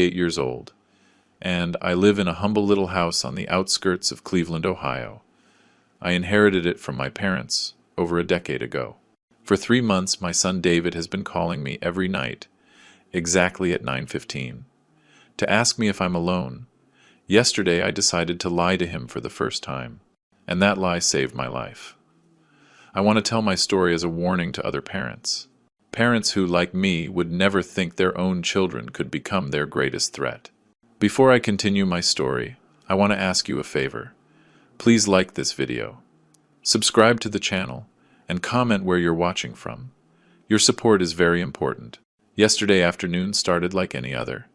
8 years old, and I live in a humble little house on the outskirts of Cleveland, Ohio. I inherited it from my parents over a decade ago. For 3 months, my son David has been calling me every night, exactly at 9:15, to ask me if I'm alone. Yesterday, I decided to lie to him for the first time, and that lie saved my life. I want to tell my story as a warning to other parents. Parents who, like me, would never think their own children could become their greatest threat. Before I continue my story, I want to ask you a favor. Please like this video, subscribe to the channel, and comment where you're watching from. Your support is very important. Yesterday afternoon started like any other.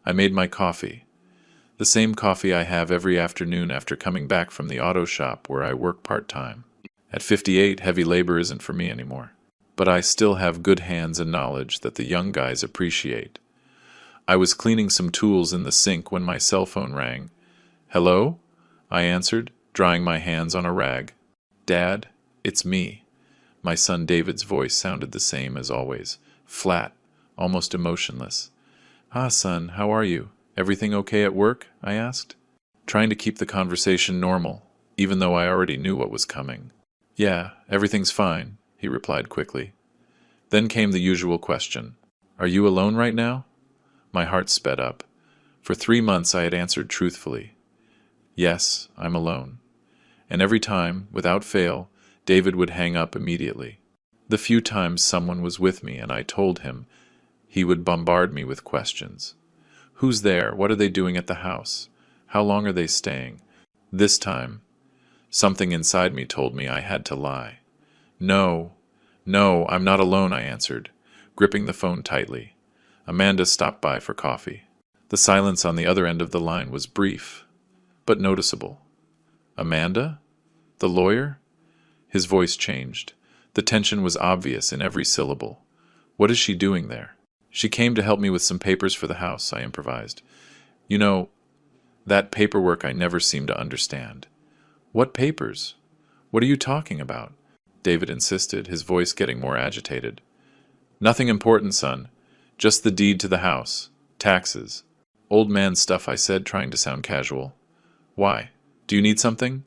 I made my coffee. The same coffee I have every afternoon after coming back from the auto shop where I work part-time. At 58, heavy labor isn't for me anymore. But I still have good hands and knowledge that the young guys appreciate. I was cleaning some tools in the sink when my cell phone rang. "Hello?" I answered, drying my hands on a rag. "Dad, it's me." My son David's voice sounded the same as always, flat, almost emotionless. "Ah, son, how are you? Everything okay at work?" I asked, trying to keep the conversation normal, even though I already knew what was coming. "Yeah, everything's fine," he replied quickly. Then came the usual question. "Are you alone right now?" My heart sped up. For 3 months I had answered truthfully. "Yes, I'm alone." And every time, without fail, David would hang up immediately. The few times someone was with me and I told him, he would bombard me with questions. Who's there? What are they doing at the house? How long are they staying? This time, something inside me told me I had to lie. No, I'm not alone," I answered, gripping the phone tightly. Amanda stopped by for coffee. The silence on the other end of the line was brief, but noticeable. "Amanda? The lawyer?" His voice changed. The tension was obvious in every syllable. "What is she doing there?" "She came to help me with some papers for the house," I improvised. "You know, that paperwork I never seem to understand." "What papers? What are you talking about?" David insisted, his voice getting more agitated. "Nothing important, son. Just the deed to the house. Taxes. Old man stuff," I said, trying to sound casual. "Why? Do you need something?"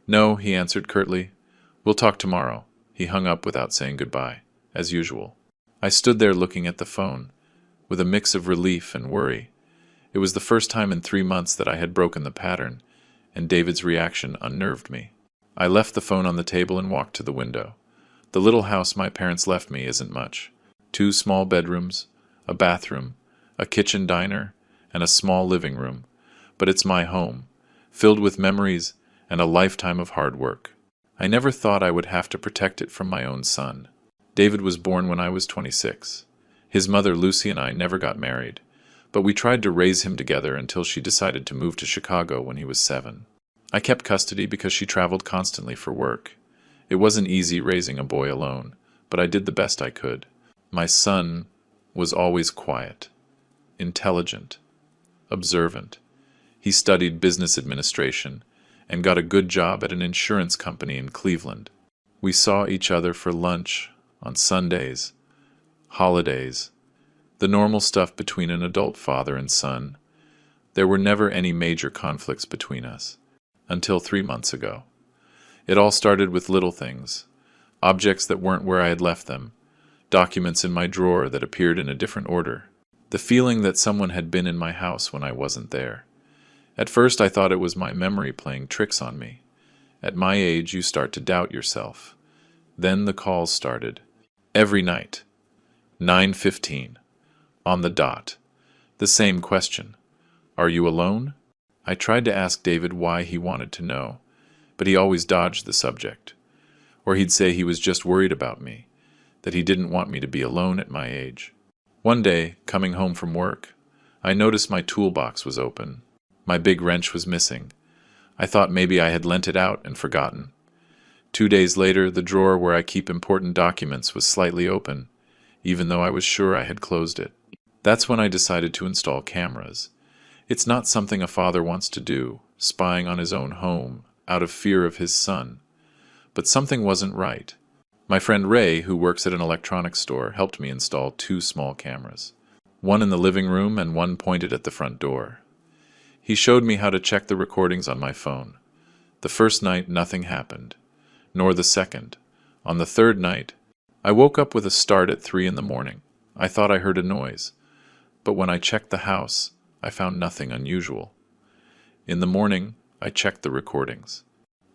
"No," he answered curtly. "We'll talk tomorrow." He hung up without saying goodbye, as usual. I stood there looking at the phone, with a mix of relief and worry. It was the first time in 3 months that I had broken the pattern, and David's reaction unnerved me. I left the phone on the table and walked to the window. The little house my parents left me isn't much. 2 small bedrooms, a bathroom, a kitchen diner, and a small living room. But it's my home, filled with memories and a lifetime of hard work. I never thought I would have to protect it from my own son. David was born when I was 26. His mother, Lucy, and I never got married, but we tried to raise him together until she decided to move to Chicago when he was 7. I kept custody because she traveled constantly for work. It wasn't easy raising a boy alone, but I did the best I could. My son was always quiet, intelligent, observant. He studied business administration and got a good job at an insurance company in Cleveland. We saw each other for lunch on Sundays, holidays, the normal stuff between an adult father and son. There were never any major conflicts between us, until 3 months ago. It all started with little things, objects that weren't where I had left them, documents in my drawer that appeared in a different order, the feeling that someone had been in my house when I wasn't there. At first I thought it was my memory playing tricks on me. At my age, you start to doubt yourself. Then the calls started. Every night. 9:15. On the dot. The same question. "Are you alone?" I tried to ask David why he wanted to know, but he always dodged the subject. Or he'd say he was just worried about me, that he didn't want me to be alone at my age. One day, coming home from work, I noticed my toolbox was open. My big wrench was missing. I thought maybe I had lent it out and forgotten. 2 days later, the drawer where I keep important documents was slightly open, even though I was sure I had closed it. That's when I decided to install cameras. It's not something a father wants to do, spying on his own home, out of fear of his son. But something wasn't right. My friend Ray, who works at an electronics store, helped me install 2 small cameras. one in the living room and one pointed at the front door. He showed me how to check the recordings on my phone. The first night, nothing happened, nor the second. On the third night, I woke up with a start at 3 in the morning. I thought I heard a noise, but when I checked the house, I found nothing unusual. In the morning, I checked the recordings.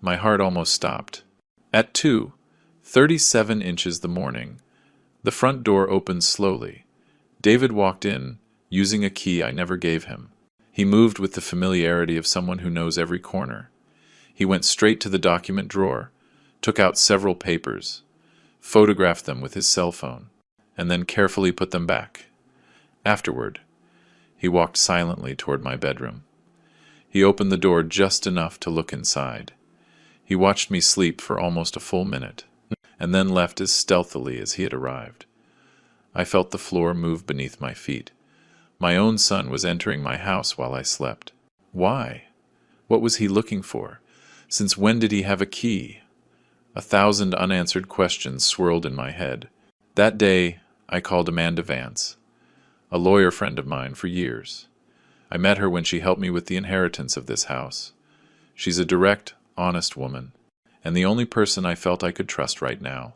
My heart almost stopped. At 2:37 inches the morning, the front door opened slowly. David walked in, using a key I never gave him. He moved with the familiarity of someone who knows every corner. He went straight to the document drawer, took out several papers, photographed them with his cell phone, and then carefully put them back. Afterward, he walked silently toward my bedroom. He opened the door just enough to look inside. He watched me sleep for almost a full minute, and then left as stealthily as he had arrived. I felt the floor move beneath my feet. My own son was entering my house while I slept. Why? What was he looking for? Since when did he have a key? 1,000 unanswered questions swirled in my head. That day, I called Amanda Vance, a lawyer friend of mine for years. I met her when she helped me with the inheritance of this house. She's a direct, honest woman, and the only person I felt I could trust right now.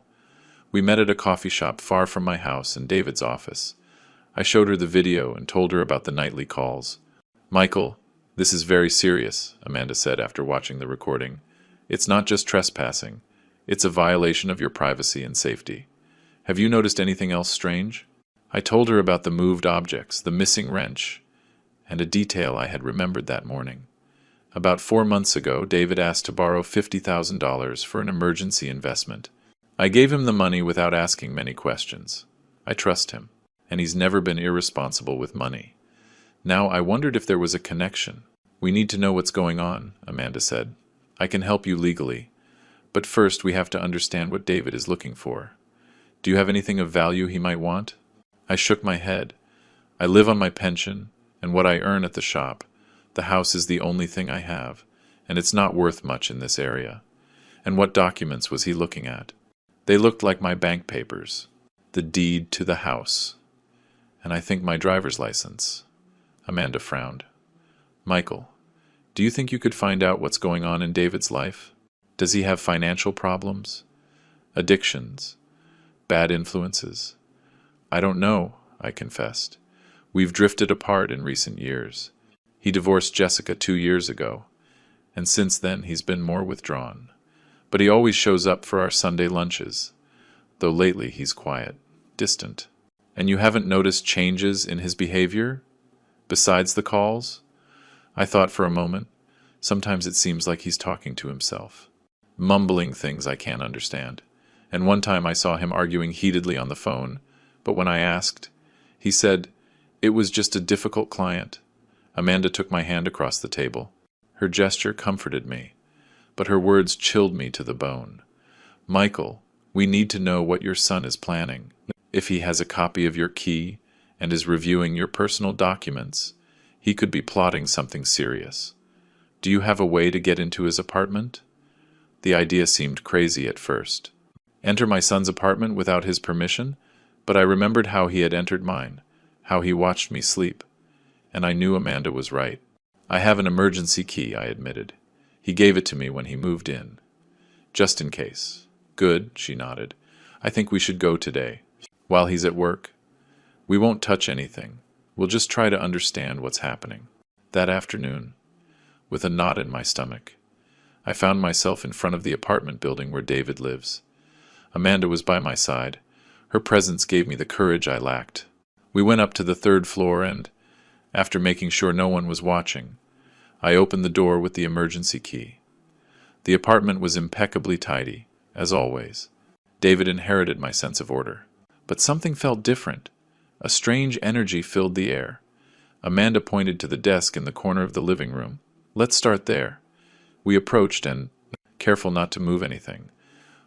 We met at a coffee shop far from my house and David's office. I showed her the video and told her about the nightly calls. "Michael, this is very serious," Amanda said after watching the recording. "It's not just trespassing. It's a violation of your privacy and safety. Have you noticed anything else strange?" I told her about the moved objects, the missing wrench, and a detail I had remembered that morning. About 4 months ago, David asked to borrow $50,000 for an emergency investment. I gave him the money without asking many questions. I trust him, and he's never been irresponsible with money. Now I wondered if there was a connection. "We need to know what's going on," Amanda said. "I can help you legally, but first we have to understand what David is looking for. Do you have anything of value he might want?" I shook my head. "I live on my pension and what I earn at the shop. The house is the only thing I have, and it's not worth much in this area." "And what documents was he looking at?" "They looked like my bank papers, the deed to the house, and I think my driver's license." Amanda frowned. "Michael, do you think you could find out what's going on in David's life? Does he have financial problems? Addictions? Bad influences?" "I don't know," I confessed. "We've drifted apart in recent years. He divorced Jessica 2 years ago, and since then he's been more withdrawn. But he always shows up for our Sunday lunches, though lately he's quiet, distant." "And you haven't noticed changes in his behavior, besides the calls?" I thought for a moment. Sometimes it seems like he's talking to himself, mumbling things I can't understand. And one time I saw him arguing heatedly on the phone, but when I asked, he said, "It was just a difficult client." Amanda took my hand across the table. Her gesture comforted me, but her words chilled me to the bone. "Michael, we need to know what your son is planning. If he has a copy of your key and is reviewing your personal documents, he could be plotting something serious. Do you have a way to get into his apartment?" The idea seemed crazy at first. Enter my son's apartment without his permission? But I remembered how he had entered mine, how he watched me sleep, and I knew Amanda was right. "I have an emergency key," I admitted. "He gave it to me when he moved in. Just in case." "Good," she nodded. "I think we should go today, while he's at work. We won't touch anything. We'll just try to understand what's happening." That afternoon, with a knot in my stomach, I found myself in front of the apartment building where David lives. Amanda was by my side. Her presence gave me the courage I lacked. We went up to the 3rd floor and, after making sure no one was watching, I opened the door with the emergency key. The apartment was impeccably tidy, as always. David inherited my sense of order. But something felt different. A strange energy filled the air. Amanda pointed to the desk in the corner of the living room. "Let's start there." We approached and, careful not to move anything,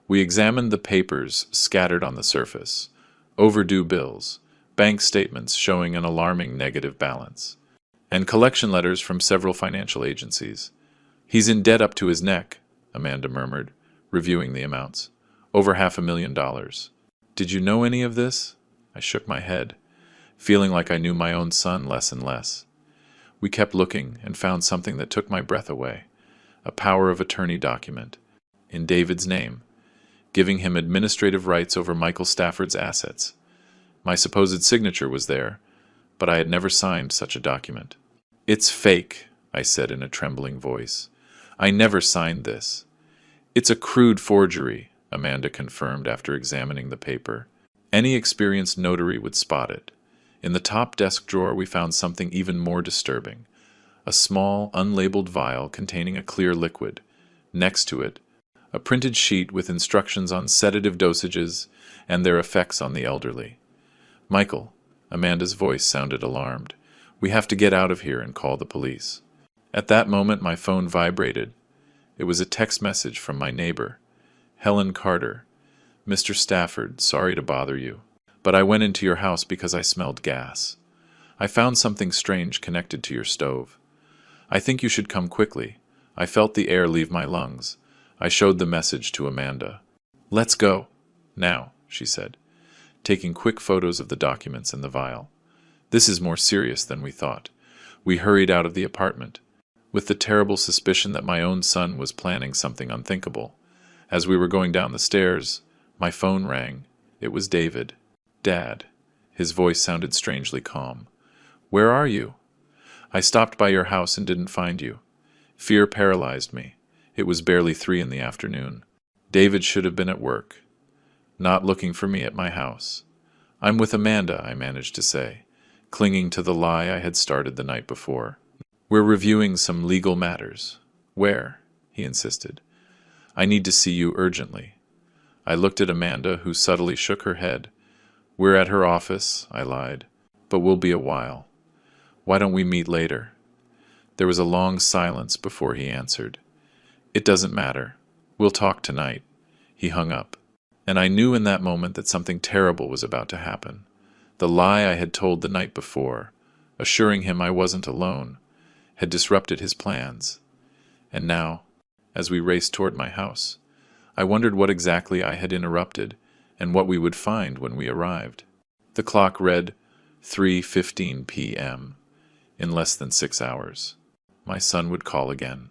we examined the papers scattered on the surface. Overdue bills, bank statements showing an alarming negative balance, and collection letters from several financial agencies. "He's in debt up to his neck," Amanda murmured, reviewing the amounts. "Over $500,000. Did you know any of this?" I shook my head. feeling like I knew my own son less and less. We kept looking and found something that took my breath away, a power of attorney document, in David's name, giving him administrative rights over Michael Stafford's assets. My supposed signature was there, but I had never signed such a document. "It's fake," I said in a trembling voice. "I never signed this." "It's a crude forgery," Amanda confirmed after examining the paper. Any experienced notary would spot it. In the top desk drawer we found something even more disturbing, a small, unlabeled vial containing a clear liquid. Next to it, a printed sheet with instructions on sedative dosages and their effects on the elderly. "Michael," Amanda's voice sounded alarmed, "we have to get out of here and call the police." At that moment my phone vibrated. It was a text message from my neighbor, Helen Carter. "Mr. Stafford, sorry to bother you, but I went into your house because I smelled gas. I found something strange connected to your stove. I think you should come quickly. I felt the air leave my lungs." I showed the message to Amanda. "Let's go. Now," she said, taking quick photos of the documents and the vial. "This is more serious than we thought." We hurried out of the apartment, with the terrible suspicion that my own son was planning something unthinkable. As we were going down the stairs, my phone rang. It was David. "Dad." His voice sounded strangely calm. "Where are you?" "I stopped by your house and didn't find you. Fear paralyzed me. It was barely 3 in the afternoon. David should have been at work, not looking for me at my house." "I'm with Amanda," I managed to say, clinging to the lie I had started the night before. "We're reviewing some legal matters." "Where?" he insisted. "I need to see you urgently." I looked at Amanda, who subtly shook her head. "We're at her office," I lied, "but we'll be a while. Why don't we meet later?" There was a long silence before he answered. "It doesn't matter. We'll talk tonight." He hung up, and I knew in that moment that something terrible was about to happen. The lie I had told the night before, assuring him I wasn't alone, had disrupted his plans. And now, as we raced toward my house, I wondered what exactly I had interrupted and what we would find when we arrived. The clock read 3:15 p.m. In less than 6 hours, my son would call again,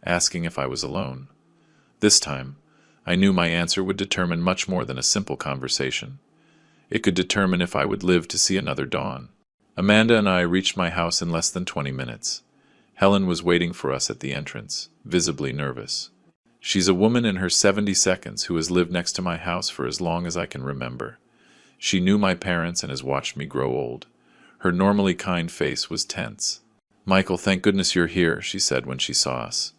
asking if I was alone. This time, I knew my answer would determine much more than a simple conversation. It could determine if I would live to see another dawn. Amanda and I reached my house in less than 20 minutes. Helen was waiting for us at the entrance, visibly nervous. She's a woman in her 70s who has lived next to my house for as long as I can remember. She knew my parents and has watched me grow old. Her normally kind face was tense. "Michael, thank goodness you're here," she said when she saw us.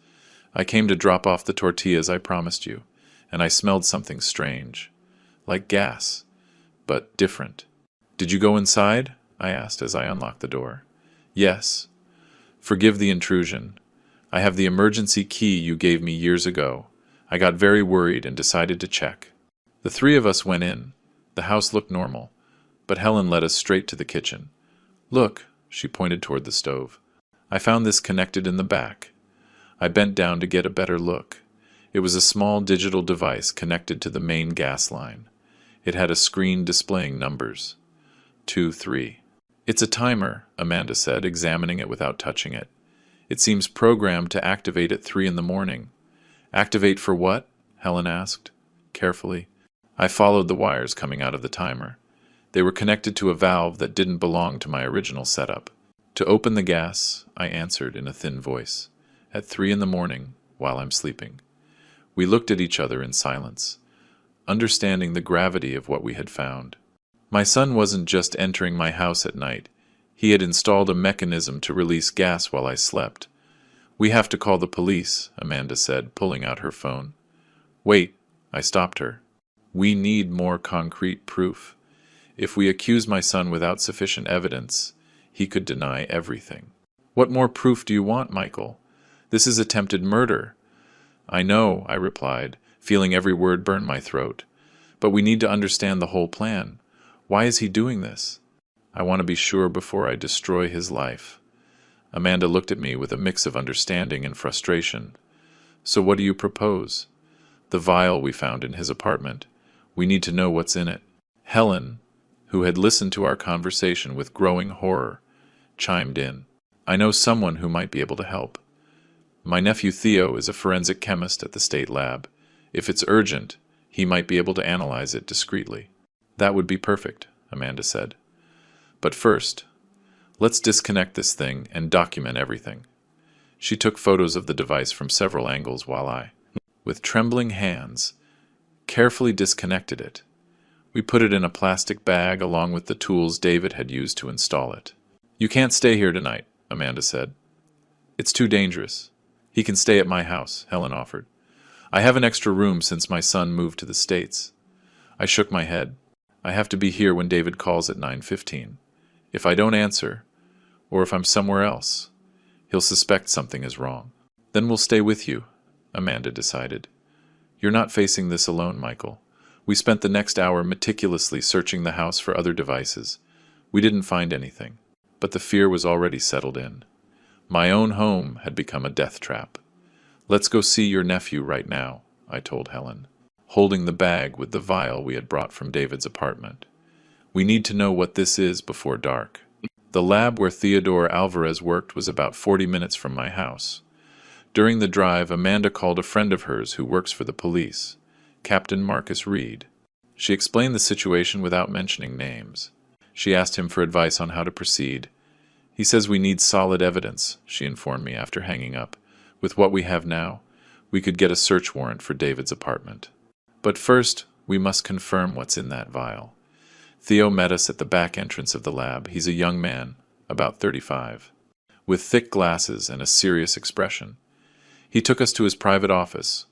"I came to drop off the tortillas I promised you, and I smelled something strange. Like gas, but different." "Did you go inside?" I asked as I unlocked the door. "Yes. Forgive the intrusion. I have the emergency key you gave me years ago. I got very worried and decided to check." The 3 of us went in. The house looked normal, but Helen led us straight to the kitchen. "Look," she pointed toward the stove. "I found this connected in the back." I bent down to get a better look. It was a small digital device connected to the main gas line. It had a screen displaying numbers. 2, 3. "It's a timer," Amanda said, examining it without touching it. "It seems programmed to activate at 3 in the morning." "Activate for what?" Helen asked, carefully. I followed the wires coming out of the timer. They were connected to a valve that didn't belong to my original setup. "To open the gas," I answered in a thin voice, "at 3 in the morning, while I'm sleeping." We looked at each other in silence, understanding the gravity of what we had found. My son wasn't just entering my house at night. He had installed a mechanism to release gas while I slept. "We have to call the police," Amanda said, pulling out her phone. "Wait," I stopped her. "We need more concrete proof. If we accuse my son without sufficient evidence, he could deny everything." "What more proof do you want, Michael? This is attempted murder." "I know," I replied, feeling every word burn my throat. "But we need to understand the whole plan. Why is he doing this? I want to be sure before I destroy his life." Amanda looked at me with a mix of understanding and frustration. "So what do you propose?" "The vial we found in his apartment. We need to know what's in it." Helen, who had listened to our conversation with growing horror, chimed in. I know someone who might be able to help. My nephew Theo is a forensic chemist at the state lab. If it's urgent, he might be able to analyze it discreetly. That would be perfect, Amanda said. But first, let's disconnect this thing and document everything. She took photos of the device from several angles while I, with trembling hands, carefully disconnected it. We put it in a plastic bag along with the tools David had used to install it. You can't stay here tonight, Amanda said. It's too dangerous. He can stay at my house, Helen offered. I have an extra room since my son moved to the States. I shook my head. I have to be here when David calls at 9:15. If I don't answer, or if I'm somewhere else, he'll suspect something is wrong. Then we'll stay with you, Amanda decided. You're not facing this alone, Michael. We spent the next hour meticulously searching the house for other devices. We didn't find anything, but the fear was already settled in. My own home had become a death trap. Let's go see your nephew right now, I told Helen, holding the bag with the vial we had brought from David's apartment. We need to know what this is before dark. The lab where Theodore Alvarez worked was about 40 minutes from my house. During the drive, Amanda called a friend of hers who works for the police, Captain Marcus Reed. She explained the situation without mentioning names. She asked him for advice on how to proceed. He says we need solid evidence, she informed me after hanging up. With what we have now, we could get a search warrant for David's apartment. But first, we must confirm what's in that vial. Theo met us at the back entrance of the lab. He's a young man, about 35, with thick glasses and a serious expression. He took us to his private office,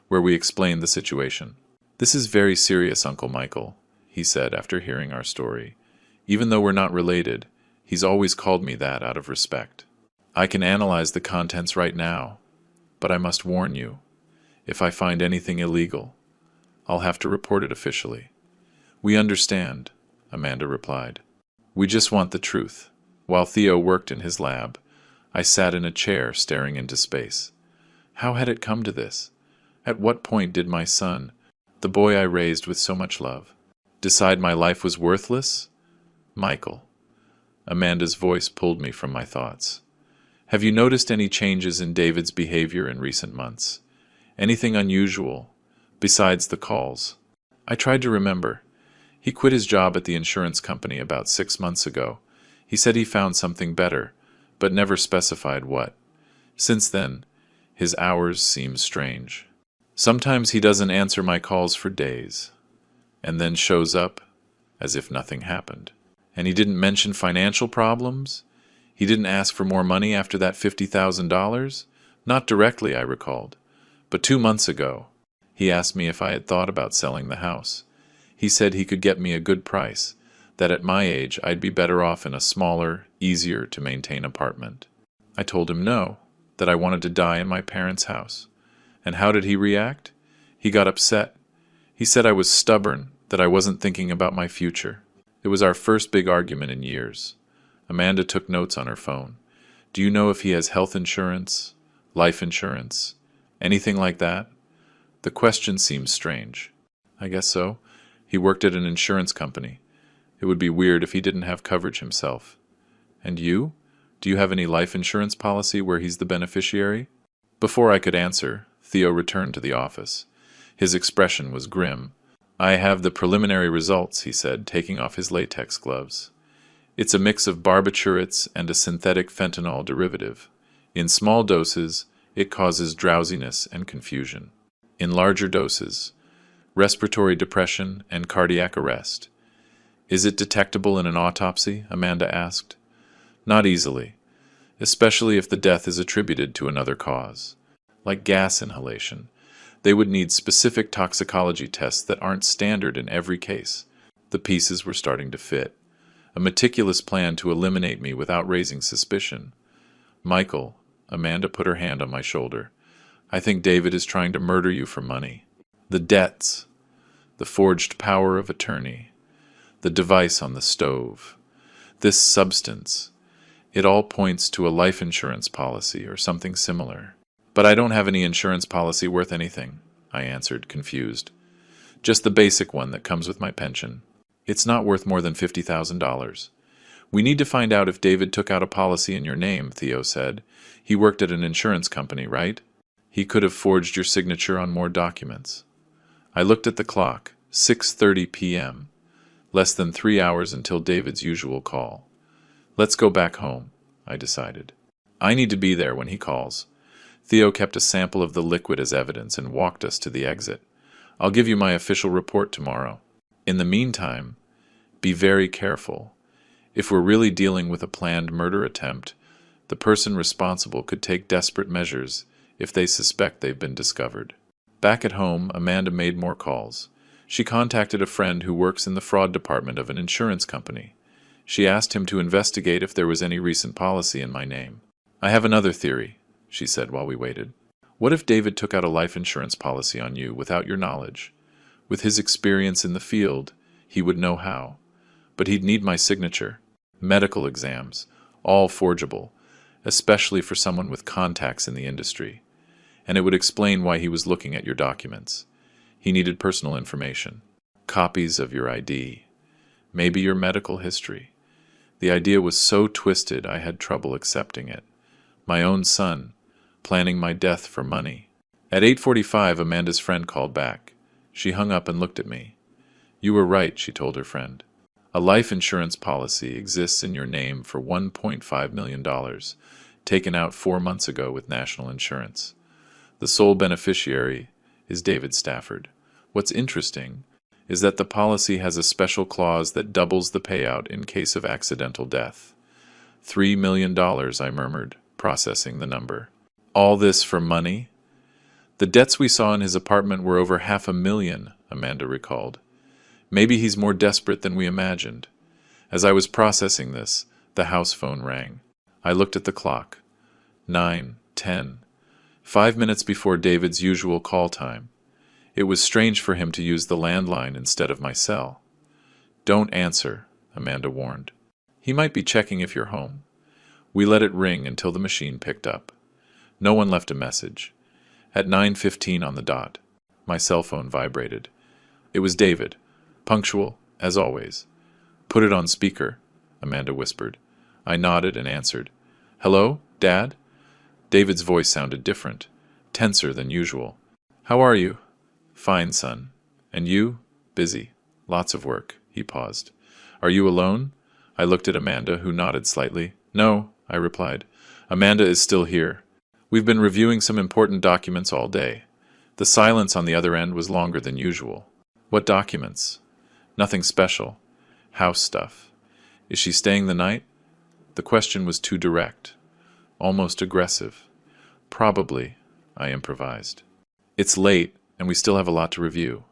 where we explained the situation. This is very serious, Uncle Michael, he said after hearing our story. Even though we're not related, he's always called me that out of respect. I can analyze the contents right now, but I must warn you, if I find anything illegal, I'll have to report it officially. We understand, Amanda replied. We just want the truth. While Theo worked in his lab, I sat in a chair staring into space. How had it come to this? At what point did my son, the boy I raised with so much love, decide my life was worthless? Michael. Amanda's voice pulled me from my thoughts. Have you noticed any changes in David's behavior in recent months? Anything unusual, besides the calls? I tried to remember. He quit his job at the insurance company about 6 months ago. He said he found something better, but never specified what. Since then, his hours seem strange. Sometimes he doesn't answer my calls for days, and then shows up as if nothing happened. And he didn't mention financial problems? He didn't ask for more money after that $50,000? Not directly, I recalled. But 2 months ago, he asked me if I had thought about selling the house. He said he could get me a good price, that at my age I'd be better off in a smaller, easier-to-maintain apartment. I told him no, that I wanted to die in my parents' house. And how did he react? He got upset. He said I was stubborn, that I wasn't thinking about my future. It was our first big argument in years. Amanda took notes on her phone. Do you know if he has health insurance, life insurance, anything like that? The question seems strange. I guess so. He worked at an insurance company. It would be weird if he didn't have coverage himself. And you? Do you have any life insurance policy where he's the beneficiary? Before I could answer, Theo returned to the office. His expression was grim. I have the preliminary results, he said, taking off his latex gloves. It's a mix of barbiturates and a synthetic fentanyl derivative. In small doses, it causes drowsiness and confusion. In larger doses, respiratory depression and cardiac arrest. Is it detectable in an autopsy? Amanda asked. Not easily, especially if the death is attributed to another cause, like gas inhalation. They would need specific toxicology tests that aren't standard in every case. The pieces were starting to fit. A meticulous plan to eliminate me without raising suspicion. Michael, Amanda put her hand on my shoulder. I think David is trying to murder you for money. The debts, the forged power of attorney, the device on the stove, this substance, it all points to a life insurance policy or something similar. But I don't have any insurance policy worth anything, I answered, confused. Just the basic one that comes with my pension. It's not worth more than $50,000. We need to find out if David took out a policy in your name, Theo said. He worked at an insurance company, right? He could have forged your signature on more documents. I looked at the clock. 6:30 p.m. Less than 3 hours until David's usual call. Let's go back home, I decided. I need to be there when he calls. Theo kept a sample of the liquid as evidence and walked us to the exit. I'll give you my official report tomorrow. In the meantime, be very careful. If we're really dealing with a planned murder attempt, the person responsible could take desperate measures if they suspect they've been discovered. Back at home, Amanda made more calls. She contacted a friend who works in the fraud department of an insurance company. She asked him to investigate if there was any recent policy in my name. I have another theory, she said while we waited. What if David took out a life insurance policy on you without your knowledge? With his experience in the field, he would know how. But he'd need my signature. Medical exams, all forgeable, especially for someone with contacts in the industry. And it would explain why he was looking at your documents. He needed personal information, copies of your ID, maybe your medical history. The idea was so twisted I had trouble accepting it. My own son, planning my death for money. At 8:45, Amanda's friend called back. She hung up and looked at me. You were right, she told her friend. A life insurance policy exists in your name for $1.5 million, taken out 4 months ago with National Insurance. The sole beneficiary is David Stafford. What's interesting is that the policy has a special clause that doubles the payout in case of accidental death. $3 million, I murmured, processing the number. All this for money? The debts we saw in his apartment were over $500,000, Amanda recalled. Maybe he's more desperate than we imagined. As I was processing this, the house phone rang. I looked at the clock. 9:10. 5 minutes before David's usual call time. It was strange for him to use the landline instead of my cell. Don't answer, Amanda warned. He might be checking if you're home. We let it ring until the machine picked up. No one left a message. At 9:15 on the dot, my cell phone vibrated. It was David, punctual, as always. Put it on speaker, Amanda whispered. I nodded and answered. Hello, Dad? David's voice sounded different, tenser than usual. How are you? Fine, son. And you? Busy. Lots of work. He paused. Are you alone? I looked at Amanda, who nodded slightly. No, I replied. Amanda is still here. We've been reviewing some important documents all day. The silence on the other end was longer than usual. What documents? Nothing special. House stuff. Is she staying the night? The question was too direct. Almost aggressive. Probably, I improvised. It's late, and we still have a lot to review.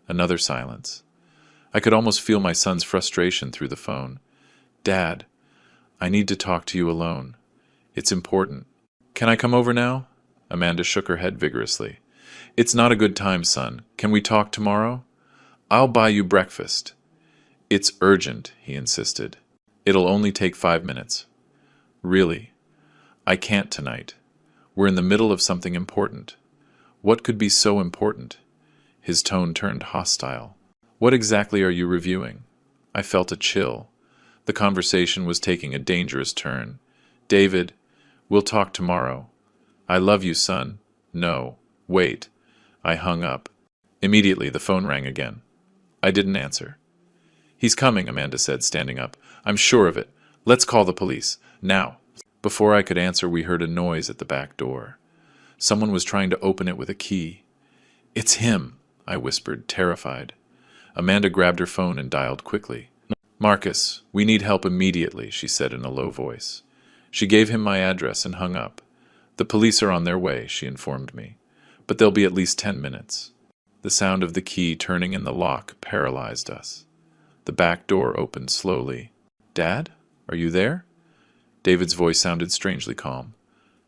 Another silence. I could almost feel my son's frustration through the phone. Dad, I need to talk to you alone. It's important. Can I come over now? Amanda shook her head vigorously. It's not a good time, son. Can we talk tomorrow? I'll buy you breakfast. It's urgent, he insisted. It'll only take 5 minutes. Really? I can't tonight. We're in the middle of something important. What could be so important? His tone turned hostile. What exactly are you reviewing? I felt a chill. The conversation was taking a dangerous turn. David, we'll talk tomorrow. I love you, son. No. Wait. I hung up. Immediately, the phone rang again. I didn't answer. He's coming, Amanda said, standing up. I'm sure of it. Let's call the police. Now. Before I could answer, we heard a noise at the back door. Someone was trying to open it with a key. It's him, I whispered, terrified. Amanda grabbed her phone and dialed quickly. Marcus, we need help immediately, she said in a low voice. She gave him my address and hung up. The police are on their way, she informed me. But they'll be at least 10 minutes. The sound of the key turning in the lock paralyzed us. The back door opened slowly. Dad? Are you there? David's voice sounded strangely calm.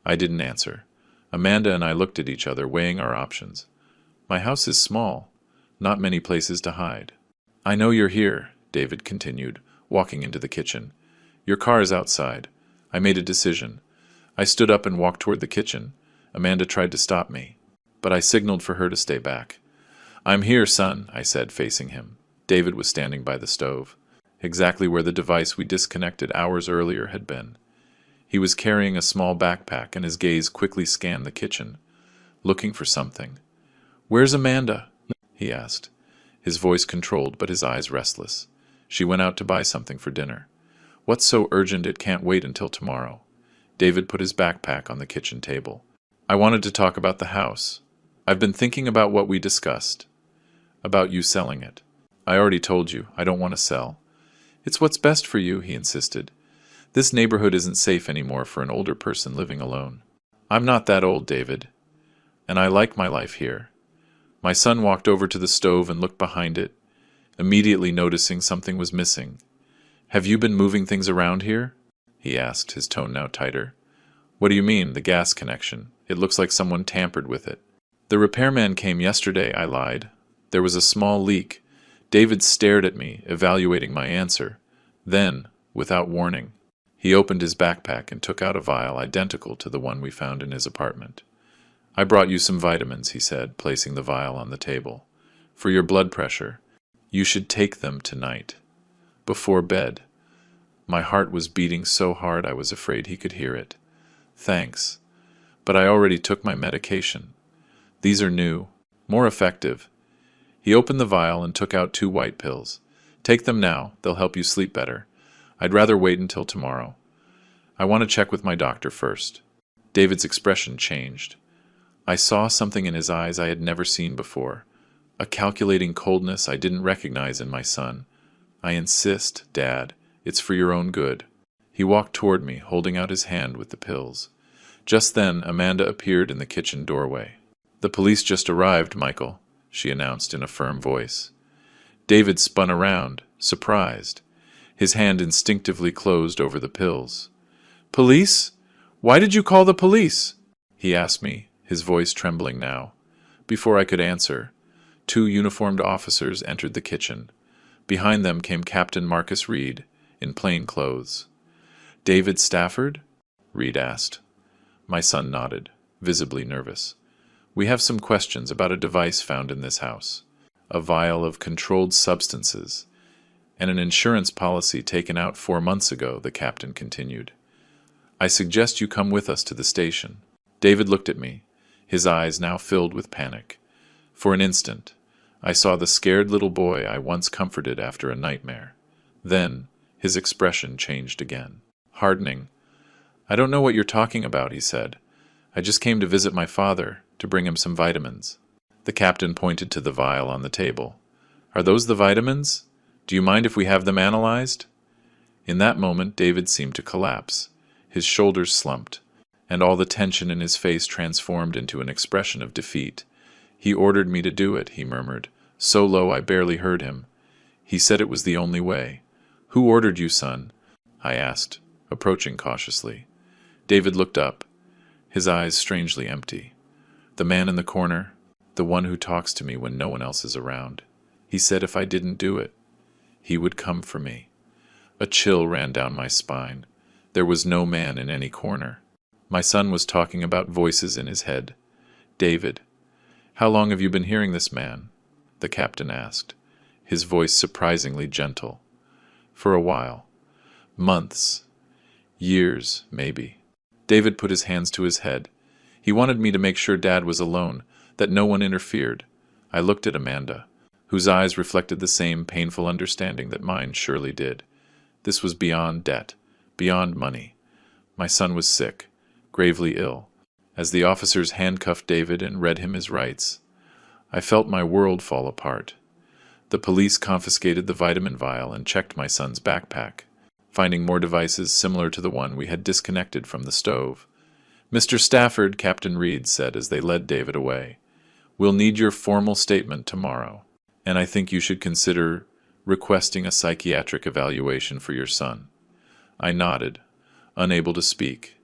I didn't answer. Amanda and I looked at each other, weighing our options. My house is small. Not many places to hide. I know you're here, David continued, walking into the kitchen. Your car is outside. I made a decision. I stood up and walked toward the kitchen. Amanda tried to stop me, but I signaled for her to stay back. I'm here, son, I said, facing him. David was standing by the stove, exactly where the device we disconnected hours earlier had been. He was carrying a small backpack, and his gaze quickly scanned the kitchen, looking for something. "Where's Amanda?" he asked, his voice controlled but his eyes restless. "She went out to buy something for dinner." "What's so urgent it can't wait until tomorrow?" David put his backpack on the kitchen table. "I wanted to talk about the house. I've been thinking about what we discussed. About you selling it. I already told you, I don't want to sell." "It's what's best for you," he insisted. "This neighborhood isn't safe anymore for an older person living alone." "I'm not that old, David. And I like my life here." My son walked over to the stove and looked behind it, immediately noticing something was missing. "Have you been moving things around here?" he asked, his tone now tighter. "What do you mean, the gas connection? It looks like someone tampered with it." "The repairman came yesterday," I lied. "There was a small leak." David stared at me, evaluating my answer. Then, without warning, he opened his backpack and took out a vial identical to the one we found in his apartment. "I brought you some vitamins," he said, placing the vial on the table. "For your blood pressure. You should take them tonight. Before bed." My heart was beating so hard I was afraid he could hear it. "Thanks. But I already took my medication. These are new, more effective." He opened the vial and took out 2 white pills. "Take them now. They'll help you sleep better. I'd rather wait until tomorrow. I want to check with my doctor first." David's expression changed. I saw something in his eyes I had never seen before, a calculating coldness I didn't recognize in my son. "I insist, Dad. It's for your own good." He walked toward me, holding out his hand with the pills. Just then, Amanda appeared in the kitchen doorway. "The police just arrived, Michael," she announced in a firm voice. David spun around, surprised. His hand instinctively closed over the pills. "Police? Why did you call the police?" he asked me, his voice trembling now. Before I could answer, 2 uniformed officers entered the kitchen. Behind them came Captain Marcus Reed, in plain clothes. "David Stafford?" Reed asked. My son nodded, visibly nervous. "We have some questions about a device found in this house. A vial of controlled substances, and an insurance policy taken out 4 months ago," the captain continued. "I suggest you come with us to the station." David looked at me, his eyes now filled with panic. For an instant, I saw the scared little boy I once comforted after a nightmare. Then, his expression changed again, hardening. "I don't know what you're talking about," he said. "I just came to visit my father, to bring him some vitamins." The captain pointed to the vial on the table. "Are those the vitamins? Do you mind if we have them analyzed?" In that moment, David seemed to collapse. His shoulders slumped, and all the tension in his face transformed into an expression of defeat. "He ordered me to do it," he murmured, so low I barely heard him. "He said it was the only way." "Who ordered you, son?" I asked, approaching cautiously. David looked up, his eyes strangely empty. "The man in the corner, the one who talks to me when no one else is around. He said if I didn't do it, he would come for me." A chill ran down my spine. There was no man in any corner. My son was talking about voices in his head. "David, how long have you been hearing this man?" the captain asked, his voice surprisingly gentle. "For a while. Months. Years, maybe." David put his hands to his head. He wanted me to make sure Dad was alone, that no one interfered. I looked at Amanda, whose eyes reflected the same painful understanding that mine surely did. This was beyond debt, beyond money. My son was sick, gravely ill. As the officers handcuffed David and read him his rights, I felt my world fall apart. The police confiscated the vitamin vial and checked my son's backpack, finding more devices similar to the one we had disconnected from the stove. "Mr. Stafford," Captain Reed said as they led David away, "we'll need your formal statement tomorrow, and I think you should consider requesting a psychiatric evaluation for your son." I nodded, unable to speak.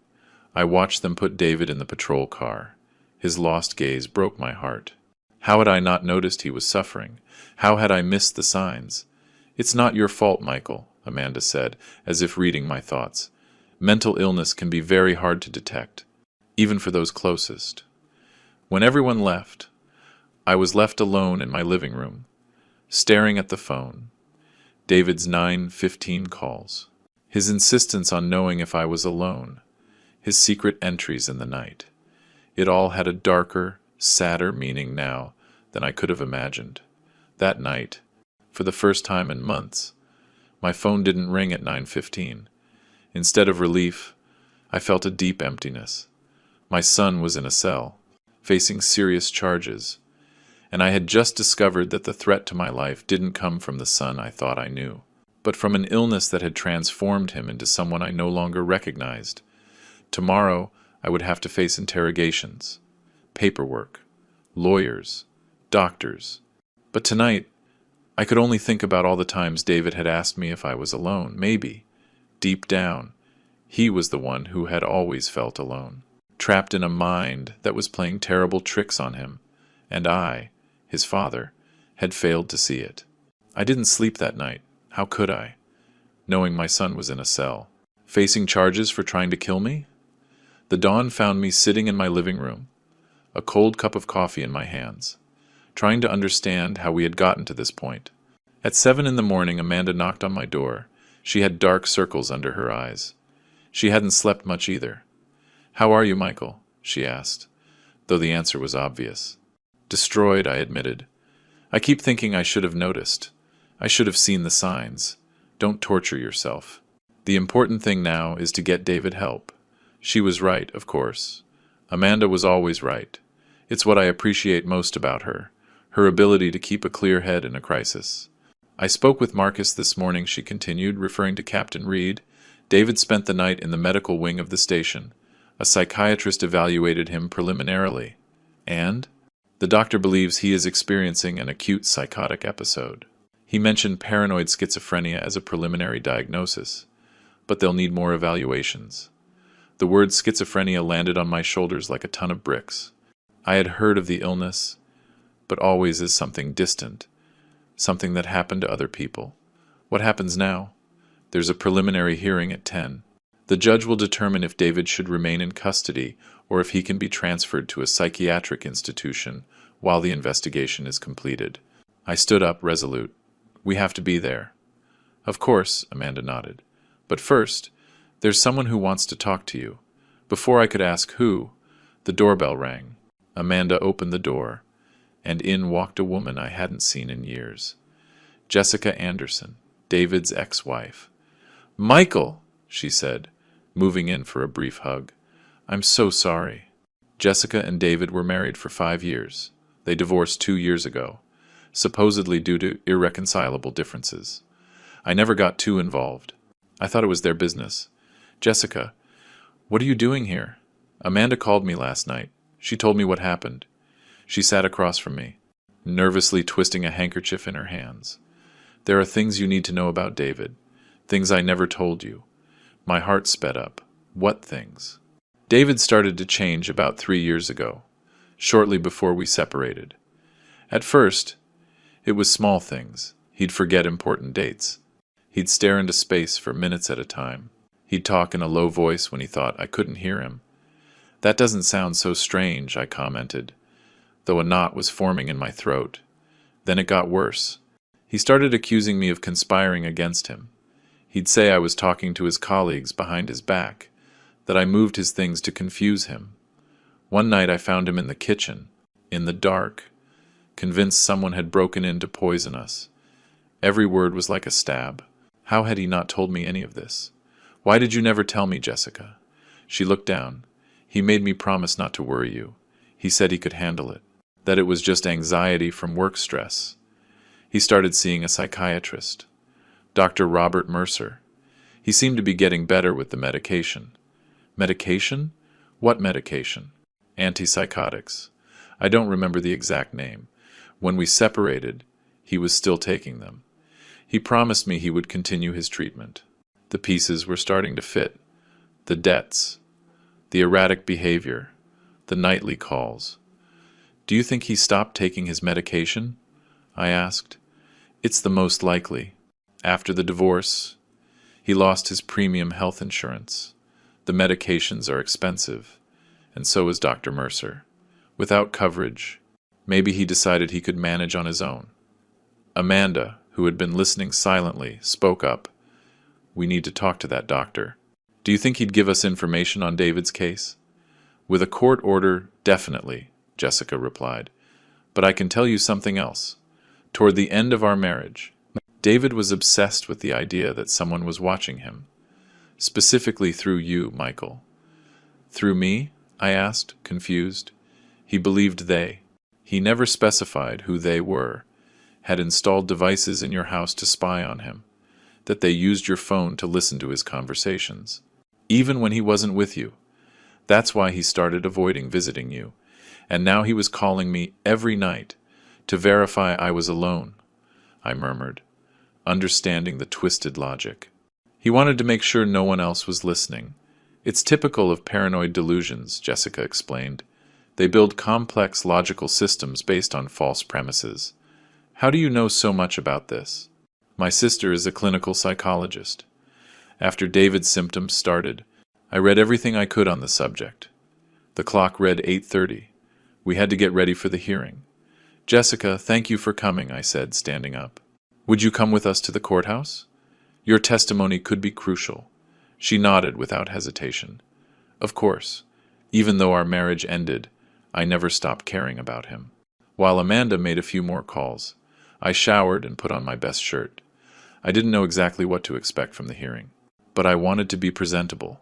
I watched them put David in the patrol car. His lost gaze broke my heart. How had I not noticed he was suffering? How had I missed the signs? "It's not your fault, Michael," Amanda said, as if reading my thoughts. "Mental illness can be very hard to detect, even for those closest." When everyone left, I was left alone in my living room. staring at the phone. David's 9:15 calls. His insistence on knowing if I was alone. His secret entries in the night. It all had a darker, sadder meaning now than I could have imagined. That night, for the first time in months, my phone didn't ring at 9:15. Instead of relief, I felt a deep emptiness. My son was in a cell, facing serious charges, and I had just discovered that the threat to my life didn't come from the son I thought I knew, but from an illness that had transformed him into someone I no longer recognized. Tomorrow, I would have to face interrogations, paperwork, lawyers, doctors. But tonight, I could only think about all the times David had asked me if I was alone. Maybe, deep down, he was the one who had always felt alone, trapped in a mind that was playing terrible tricks on him, and I, his father, had failed to see it. I didn't sleep that night. How could I, knowing my son was in a cell, facing charges for trying to kill me? The dawn found me sitting in my living room, a cold cup of coffee in my hands, trying to understand how we had gotten to this point. At 7 in the morning, Amanda knocked on my door. She had dark circles under her eyes. She hadn't slept much either. "How are you, Michael?" she asked, though the answer was obvious. "Destroyed," I admitted. "I keep thinking I should have noticed. I should have seen the signs. Don't torture yourself. The important thing now is to get David help." She was right, of course. Amanda was always right. It's what I appreciate most about her, her ability to keep a clear head in a crisis. "I spoke with Marcus this morning," she continued, referring to Captain Reed. "David spent the night in the medical wing of the station. A psychiatrist evaluated him preliminarily. And? The doctor believes he is experiencing an acute psychotic episode. He mentioned paranoid schizophrenia as a preliminary diagnosis, but they'll need more evaluations." The word schizophrenia landed on my shoulders like a ton of bricks. I had heard of the illness, but always as something distant, something that happened to other people. What happens now? There's a preliminary hearing at 10. The judge will determine if David should remain in custody or if he can be transferred to a psychiatric institution while the investigation is completed. I stood up, resolute. "We have to be there." "Of course," Amanda nodded. "But first, there's someone who wants to talk to you." Before I could ask who, the doorbell rang. Amanda opened the door, and in walked a woman I hadn't seen in years. Jessica Anderson, David's ex-wife. "Michael," she said, moving in for a brief hug. "I'm so sorry." Jessica and David were married for 5 years. They divorced 2 years ago, supposedly due to irreconcilable differences. I never got too involved. I thought it was their business. "Jessica, what are you doing here?" "Amanda called me last night. She told me what happened." She sat across from me, nervously twisting a handkerchief in her hands. "There are things you need to know about David, things I never told you." My heart sped up. What things? David started to change about 3 years ago, shortly before we separated. At first, it was small things. He'd forget important dates. He'd stare into space for minutes at a time. He'd talk in a low voice when he thought I couldn't hear him. "That doesn't sound so strange," I commented, though a knot was forming in my throat. Then it got worse. He started accusing me of conspiring against him. He'd say I was talking to his colleagues behind his back, that I moved his things to confuse him. One night I found him in the kitchen, in the dark, convinced someone had broken in to poison us. Every word was like a stab. How had he not told me any of this? "Why did you never tell me, Jessica?" She looked down. "He made me promise not to worry you. He said he could handle it, that it was just anxiety from work stress. He started seeing a psychiatrist, Dr. Robert Mercer. He seemed to be getting better with the medication." "Medication? What medication?" "Antipsychotics. I don't remember the exact name. When we separated, he was still taking them. He promised me he would continue his treatment. The pieces were starting to fit. The debts, the erratic behavior, the nightly calls." "Do you think he stopped taking his medication?" I asked. "It's the most likely. After the divorce, he lost his premium health insurance. The medications are expensive, and so is Dr. Mercer. Without coverage, maybe he decided he could manage on his own." Amanda, who had been listening silently, spoke up. "We need to talk to that doctor. Do you think he'd give us information on David's case?" "With a court order, definitely," Jessica replied. "But I can tell you something else. Toward the end of our marriage, David was obsessed with the idea that someone was watching him. Specifically through you, Michael." "Through me?" I asked, confused. "He believed they. He never specified who they were. Had installed devices in your house to spy on him. That they used your phone to listen to his conversations. Even when he wasn't with you. That's why he started avoiding visiting you. And now he was calling me every night to verify I was alone," I murmured, understanding the twisted logic. "He wanted to make sure no one else was listening. It's typical of paranoid delusions," Jessica explained. "They build complex logical systems based on false premises. How do you know so much about this?" "My sister is a clinical psychologist. After David's symptoms started, I read everything I could on the subject. The clock read 8:30. We had to get ready for the hearing. "Jessica, thank you for coming," I said, standing up. "Would you come with us to the courthouse? Your testimony could be crucial." She nodded without hesitation. Of course. Even though our marriage ended, I never stopped caring about him. While Amanda made a few more calls, I showered and put on my best shirt. I didn't know exactly what to expect from the hearing, but I wanted to be presentable.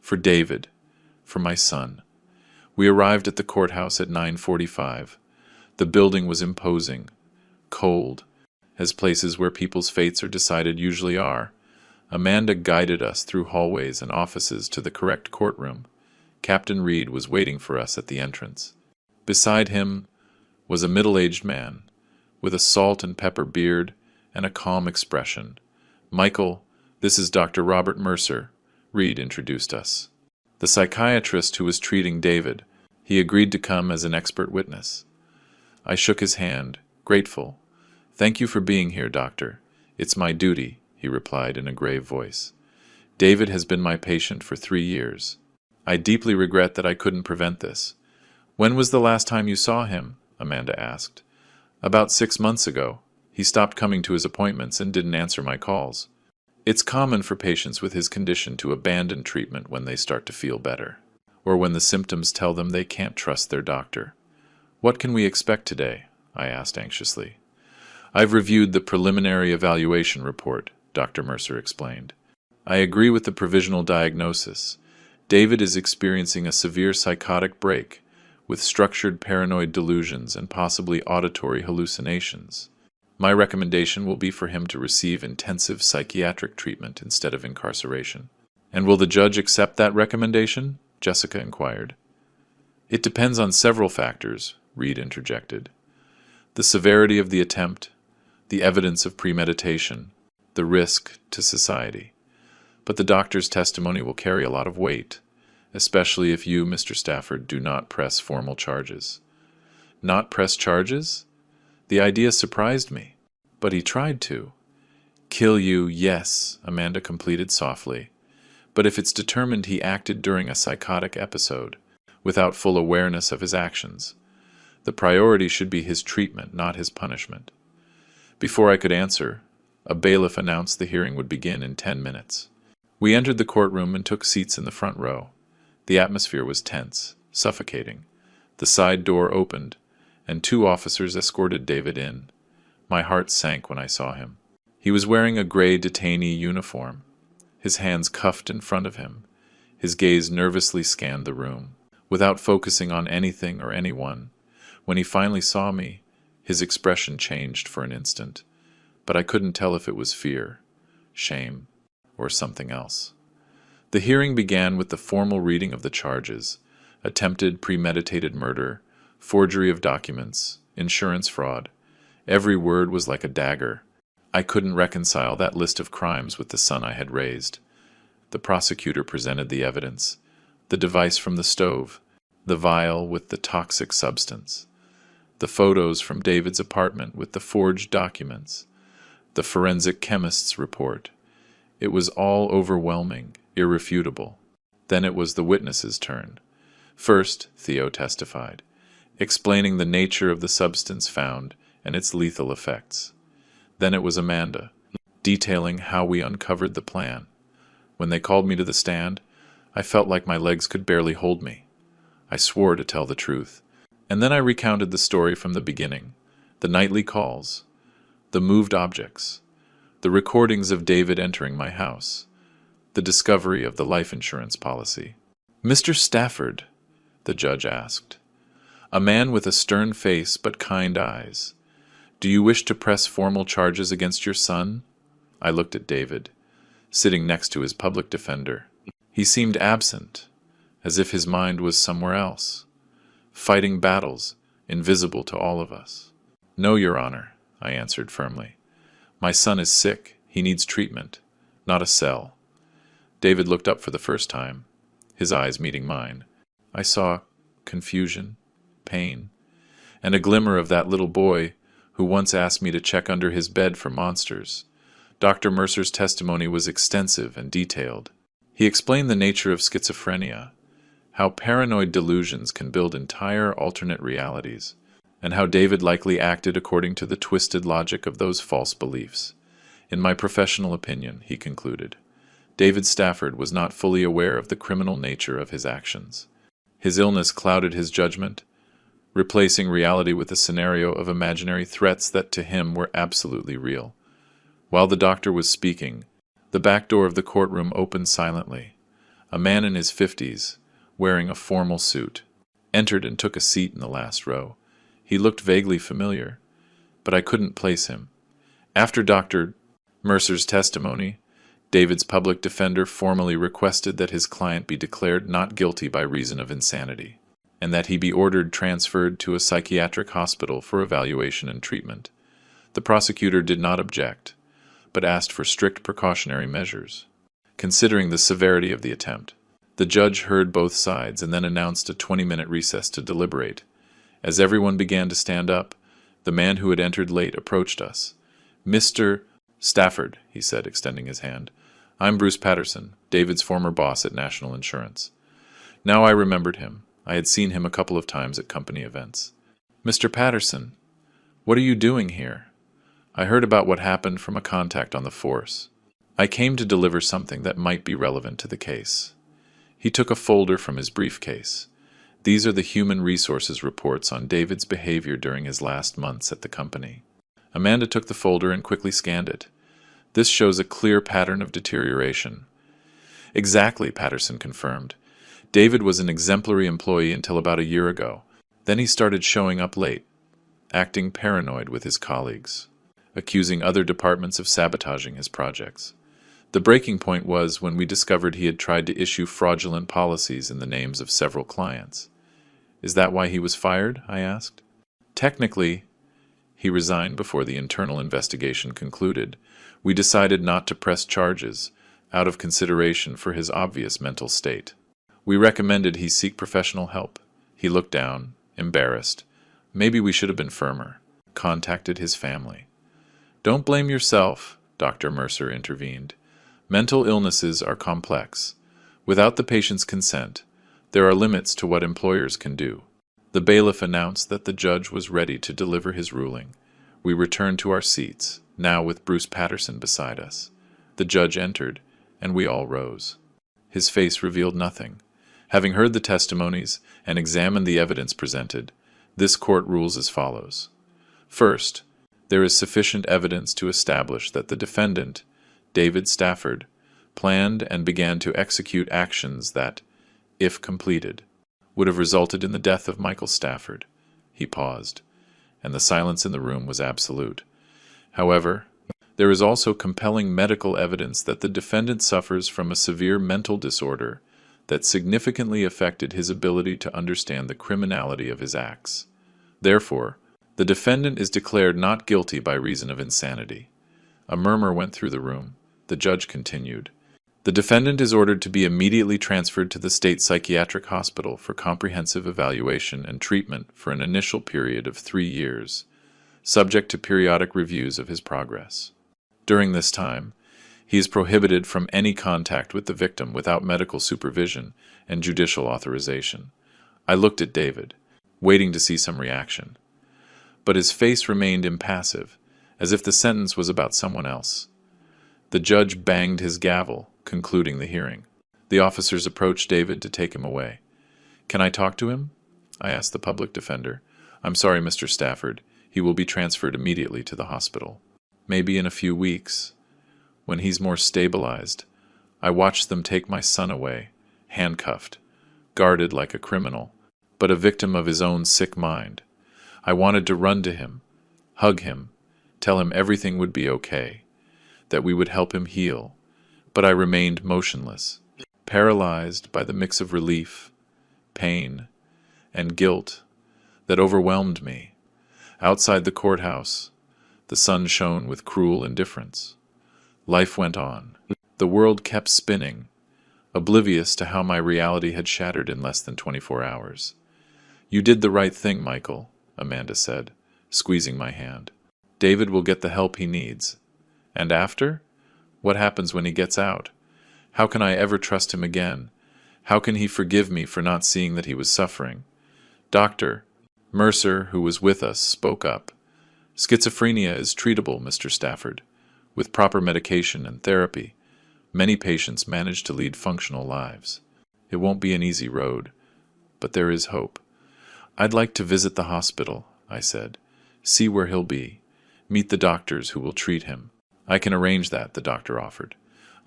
For David. For my son. We arrived at the courthouse at 9:45. The building was imposing, cold, as places where people's fates are decided usually are. Amanda guided us through hallways and offices to the correct courtroom. Captain Reed was waiting for us at the entrance. Beside him was a middle-aged man, with a salt and pepper beard and a calm expression. "Michael, this is Dr. Robert Mercer," Reed introduced us. "The psychiatrist who was treating David. He agreed to come as an expert witness." I shook his hand, grateful. "Thank you for being here, doctor. It's my duty," he replied in a grave voice. "David has been my patient for 3 years. I deeply regret that I couldn't prevent this." "When was the last time you saw him?" Amanda asked. "About 6 months ago. He stopped coming to his appointments and didn't answer my calls. It's common for patients with his condition to abandon treatment when they start to feel better, or when the symptoms tell them they can't trust their doctor." "What can we expect today?" I asked anxiously. "I've reviewed the preliminary evaluation report," Dr. Mercer explained. "I agree with the provisional diagnosis. David is experiencing a severe psychotic break, with structured paranoid delusions and possibly auditory hallucinations. My recommendation will be for him to receive intensive psychiatric treatment instead of incarceration." "And will the judge accept that recommendation?" Jessica inquired. "It depends on several factors," Reed interjected. "The severity of the attempt, the evidence of premeditation, the risk to society. But the doctor's testimony will carry a lot of weight, especially if you, Mr. Stafford, do not press formal charges." "Not press charges?" The idea surprised me, but he tried to. "Kill you, yes," Amanda completed softly. "But if it's determined he acted during a psychotic episode, without full awareness of his actions, the priority should be his treatment, not his punishment." Before I could answer, a bailiff announced the hearing would begin in 10 minutes. We entered the courtroom and took seats in the front row. The atmosphere was tense, suffocating. The side door opened, and 2 officers escorted David in. My heart sank when I saw him. He was wearing a gray detainee uniform, his hands cuffed in front of him. His gaze nervously scanned the room, without focusing on anything or anyone. When he finally saw me, his expression changed for an instant, but I couldn't tell if it was fear, shame, or something else. The hearing began with the formal reading of the charges: attempted premeditated murder, forgery of documents, insurance fraud. Every word was like a dagger. I couldn't reconcile that list of crimes with the son I had raised. The prosecutor presented the evidence: the device from the stove, the vial with the toxic substance, the photos from David's apartment with the forged documents, the forensic chemist's report. It was all overwhelming, irrefutable. Then it was the witness's turn. First, Theo testified, explaining the nature of the substance found and its lethal effects. Then it was Amanda, detailing how we uncovered the plan. When they called me to the stand, I felt like my legs could barely hold me. I swore to tell the truth. And then I recounted the story from the beginning. The nightly calls, the moved objects, the recordings of David entering my house, the discovery of the life insurance policy. "Mr. Stafford," the judge asked, a man with a stern face but kind eyes, "do you wish to press formal charges against your son?" I looked at David, sitting next to his public defender. He seemed absent, as if his mind was somewhere else, fighting battles invisible to all of us. "No, Your Honor," I answered firmly. "My son is sick. He needs treatment, not a cell." David looked up for the first time, his eyes meeting mine. I saw confusion, pain, and a glimmer of that little boy who once asked me to check under his bed for monsters. Dr. Mercer's testimony was extensive and detailed. He explained the nature of schizophrenia, how paranoid delusions can build entire alternate realities, and how David likely acted according to the twisted logic of those false beliefs. "In my professional opinion," he concluded, "David Stafford was not fully aware of the criminal nature of his actions. His illness clouded his judgment, replacing reality with a scenario of imaginary threats that to him were absolutely real." While the doctor was speaking, the back door of the courtroom opened silently. A man in his 50s, wearing a formal suit, entered and took a seat in the last row. He looked vaguely familiar, but I couldn't place him. After Dr. Mercer's testimony, David's public defender formally requested that his client be declared not guilty by reason of insanity, and that he be ordered transferred to a psychiatric hospital for evaluation and treatment. The prosecutor did not object, but asked for strict precautionary measures, considering the severity of the attempt. The judge heard both sides and then announced a 20-minute recess to deliberate. As everyone began to stand up, the man who had entered late approached us. "Mr. Stafford," he said, extending his hand. "I'm Bruce Patterson, David's former boss at National Insurance." Now I remembered him. I had seen him a couple of times at company events. "Mr. Patterson, what are you doing here?" "I heard about what happened from a contact on the force. I came to deliver something that might be relevant to the case." He took a folder from his briefcase. "These are the human resources reports on David's behavior during his last months at the company." Amanda took the folder and quickly scanned it. "This shows a clear pattern of deterioration." "Exactly," Patterson confirmed. "David was an exemplary employee until about a year ago. Then he started showing up late, acting paranoid with his colleagues, accusing other departments of sabotaging his projects. The breaking point was when we discovered he had tried to issue fraudulent policies in the names of several clients." "Is that why he was fired?" I asked. "Technically, he resigned before the internal investigation concluded. We decided not to press charges, out of consideration for his obvious mental state. We recommended he seek professional help." He looked down, embarrassed. "Maybe we should have been firmer. Contacted his family." "Don't blame yourself," Dr. Mercer intervened. "Mental illnesses are complex. Without the patient's consent, there are limits to what employers can do." The bailiff announced that the judge was ready to deliver his ruling. We returned to our seats, now with Bruce Patterson beside us. The judge entered, and we all rose. His face revealed nothing. Having heard the testimonies and examined the evidence presented, this court rules as follows. First, there is sufficient evidence to establish that the defendant, David Stafford, planned and began to execute actions that, if completed, would have resulted in the death of Michael Stafford. He paused, and the silence in the room was absolute. However, there is also compelling medical evidence that the defendant suffers from a severe mental disorder that significantly affected his ability to understand the criminality of his acts. Therefore, the defendant is declared not guilty by reason of insanity. A murmur went through the room. The judge continued. "The defendant is ordered to be immediately transferred to the state psychiatric hospital for comprehensive evaluation and treatment for an initial period of 3 years, subject to periodic reviews of his progress. During this time, he is prohibited from any contact with the victim without medical supervision and judicial authorization." I looked at David, waiting to see some reaction. But his face remained impassive, as if the sentence was about someone else. The judge banged his gavel, concluding the hearing. The officers approached David to take him away. "Can I talk to him?" I asked the public defender. "I'm sorry, Mr. Stafford. He will be transferred immediately to the hospital. Maybe in a few weeks, when he's more stabilized." I watched them take my son away, handcuffed, guarded like a criminal, but a victim of his own sick mind. I wanted to run to him, hug him, tell him everything would be okay, that we would help him heal, but I remained motionless, paralyzed by the mix of relief, pain, and guilt that overwhelmed me. Outside the courthouse, the sun shone with cruel indifference. Life went on. The world kept spinning, oblivious to how my reality had shattered in less than 24 hours. "You did the right thing, Michael," Amanda said, squeezing my hand. "David will get the help he needs. And after? What happens when he gets out? How can I ever trust him again? How can he forgive me for not seeing that he was suffering?" Dr. Mercer, who was with us, spoke up. "Schizophrenia is treatable, Mr. Stafford. With proper medication and therapy, many patients manage to lead functional lives. It won't be an easy road, but there is hope." "I'd like to visit the hospital," I said. "See where he'll be. Meet the doctors who will treat him." "I can arrange that," the doctor offered.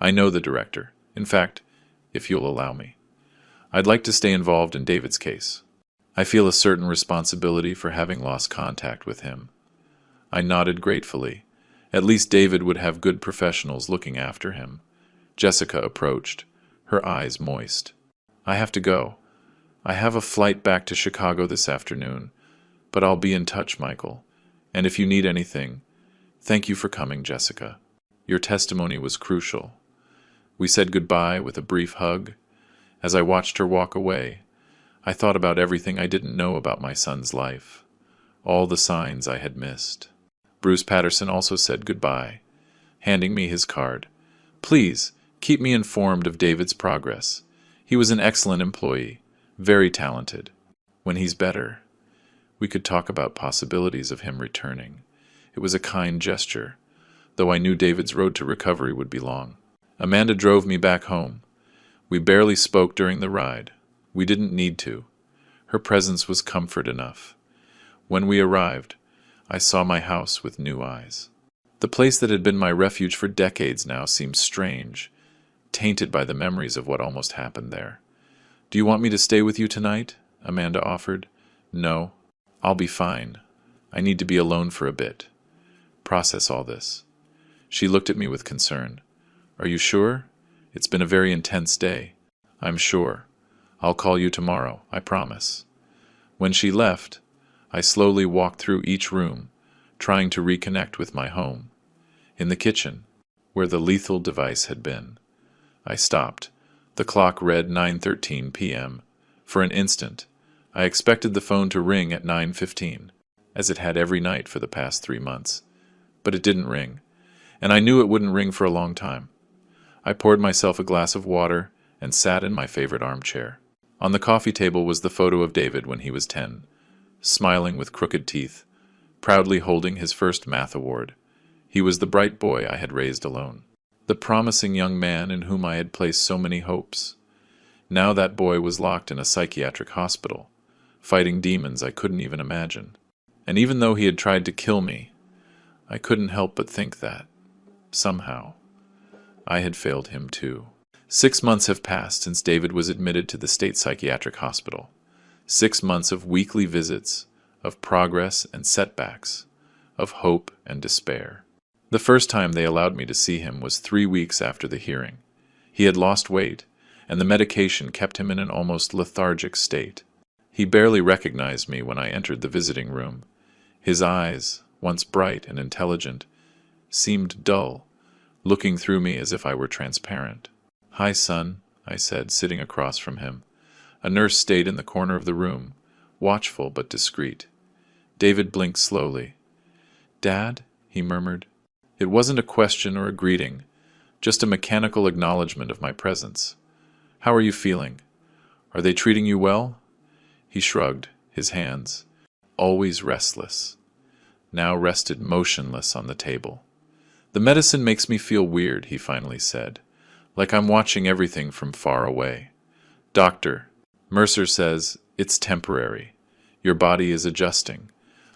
"I know the director. In fact, if you'll allow me, I'd like to stay involved in David's case. I feel a certain responsibility for having lost contact with him." I nodded gratefully. At least David would have good professionals looking after him. Jessica approached, her eyes moist. "I have to go. I have a flight back to Chicago this afternoon, but I'll be in touch, Michael. And if you need anything, thank you for coming, Jessica. Your testimony was crucial." We said goodbye with a brief hug. As I watched her walk away, I thought about everything I didn't know about my son's life, all the signs I had missed. Bruce Patterson also said goodbye, handing me his card. "Please, keep me informed of David's progress. He was an excellent employee, very talented. When he's better, we could talk about possibilities of him returning." It was a kind gesture, though I knew David's road to recovery would be long. Amanda drove me back home. We barely spoke during the ride. We didn't need to. Her presence was comfort enough. When we arrived, I saw my house with new eyes. The place that had been my refuge for decades now seemed strange, tainted by the memories of what almost happened there. "Do you want me to stay with you tonight?" Amanda offered. "No, I'll be fine. I need to be alone for a bit. Process all this." She looked at me with concern. "Are you sure? It's been a very intense day." "I'm sure. I'll call you tomorrow, I promise." When she left, I slowly walked through each room, trying to reconnect with my home. In the kitchen, where the lethal device had been, I stopped. The clock read 9:13 p.m. For an instant, I expected the phone to ring at 9:15, as it had every night for the past 3 months. But it didn't ring, and I knew it wouldn't ring for a long time. I poured myself a glass of water and sat in my favorite armchair. On the coffee table was the photo of David when he was 10, smiling with crooked teeth, proudly holding his first math award. He was the bright boy I had raised alone, the promising young man in whom I had placed so many hopes. Now that boy was locked in a psychiatric hospital, fighting demons I couldn't even imagine. And even though he had tried to kill me, I couldn't help but think that, somehow, I had failed him too. 6 months have passed since David was admitted to the state psychiatric hospital. 6 months of weekly visits, of progress and setbacks, of hope and despair. The first time they allowed me to see him was 3 weeks after the hearing. He had lost weight, and the medication kept him in an almost lethargic state. He barely recognized me when I entered the visiting room. His eyes, once bright and intelligent, seemed dull, looking through me as if I were transparent. "Hi, son," I said, sitting across from him. A nurse stayed in the corner of the room, watchful but discreet. David blinked slowly. "Dad?" he murmured. It wasn't a question or a greeting, just a mechanical acknowledgement of my presence. "How are you feeling? Are they treating you well?" He shrugged, his hands, always restless. now rested motionless on the table. "The medicine makes me feel weird," he finally said, "like I'm watching everything from far away. Doctor, Mercer says it's temporary. Your body is adjusting."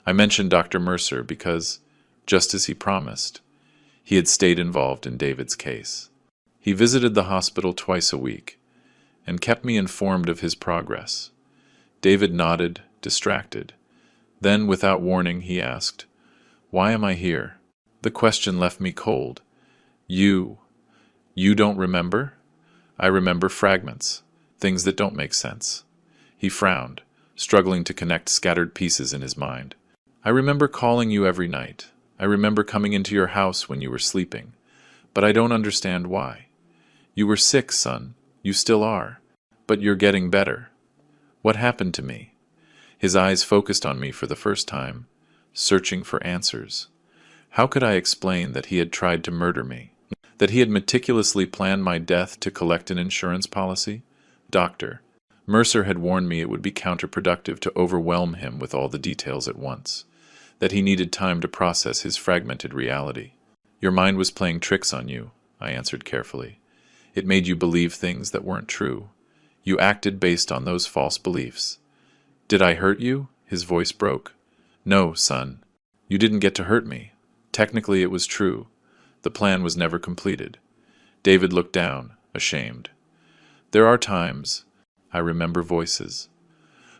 I mentioned Dr. Mercer because, just as he promised, he had stayed involved in David's case. He visited the hospital twice a week and kept me informed of his progress. David nodded, distracted. Then, without warning, he asked, "Why am I here?" The question left me cold. You don't remember?" "I remember fragments, things that don't make sense." He frowned, struggling to connect scattered pieces in his mind. "I remember calling you every night. I remember coming into your house when you were sleeping. But I don't understand why. You were sick, son. You still are. But you're getting better. What happened to me?" His eyes focused on me for the first time, searching for answers. How could I explain that he had tried to murder me? That he had meticulously planned my death to collect an insurance policy? "Doctor, Mercer had warned me it would be counterproductive to overwhelm him with all the details at once, that he needed time to process his fragmented reality. Your mind was playing tricks on you," I answered carefully. "It made you believe things that weren't true. You acted based on those false beliefs." "Did I hurt you?" His voice broke. "No, son. You didn't get to hurt me. Technically it was true. The plan was never completed." David looked down, ashamed. "There are times I remember voices.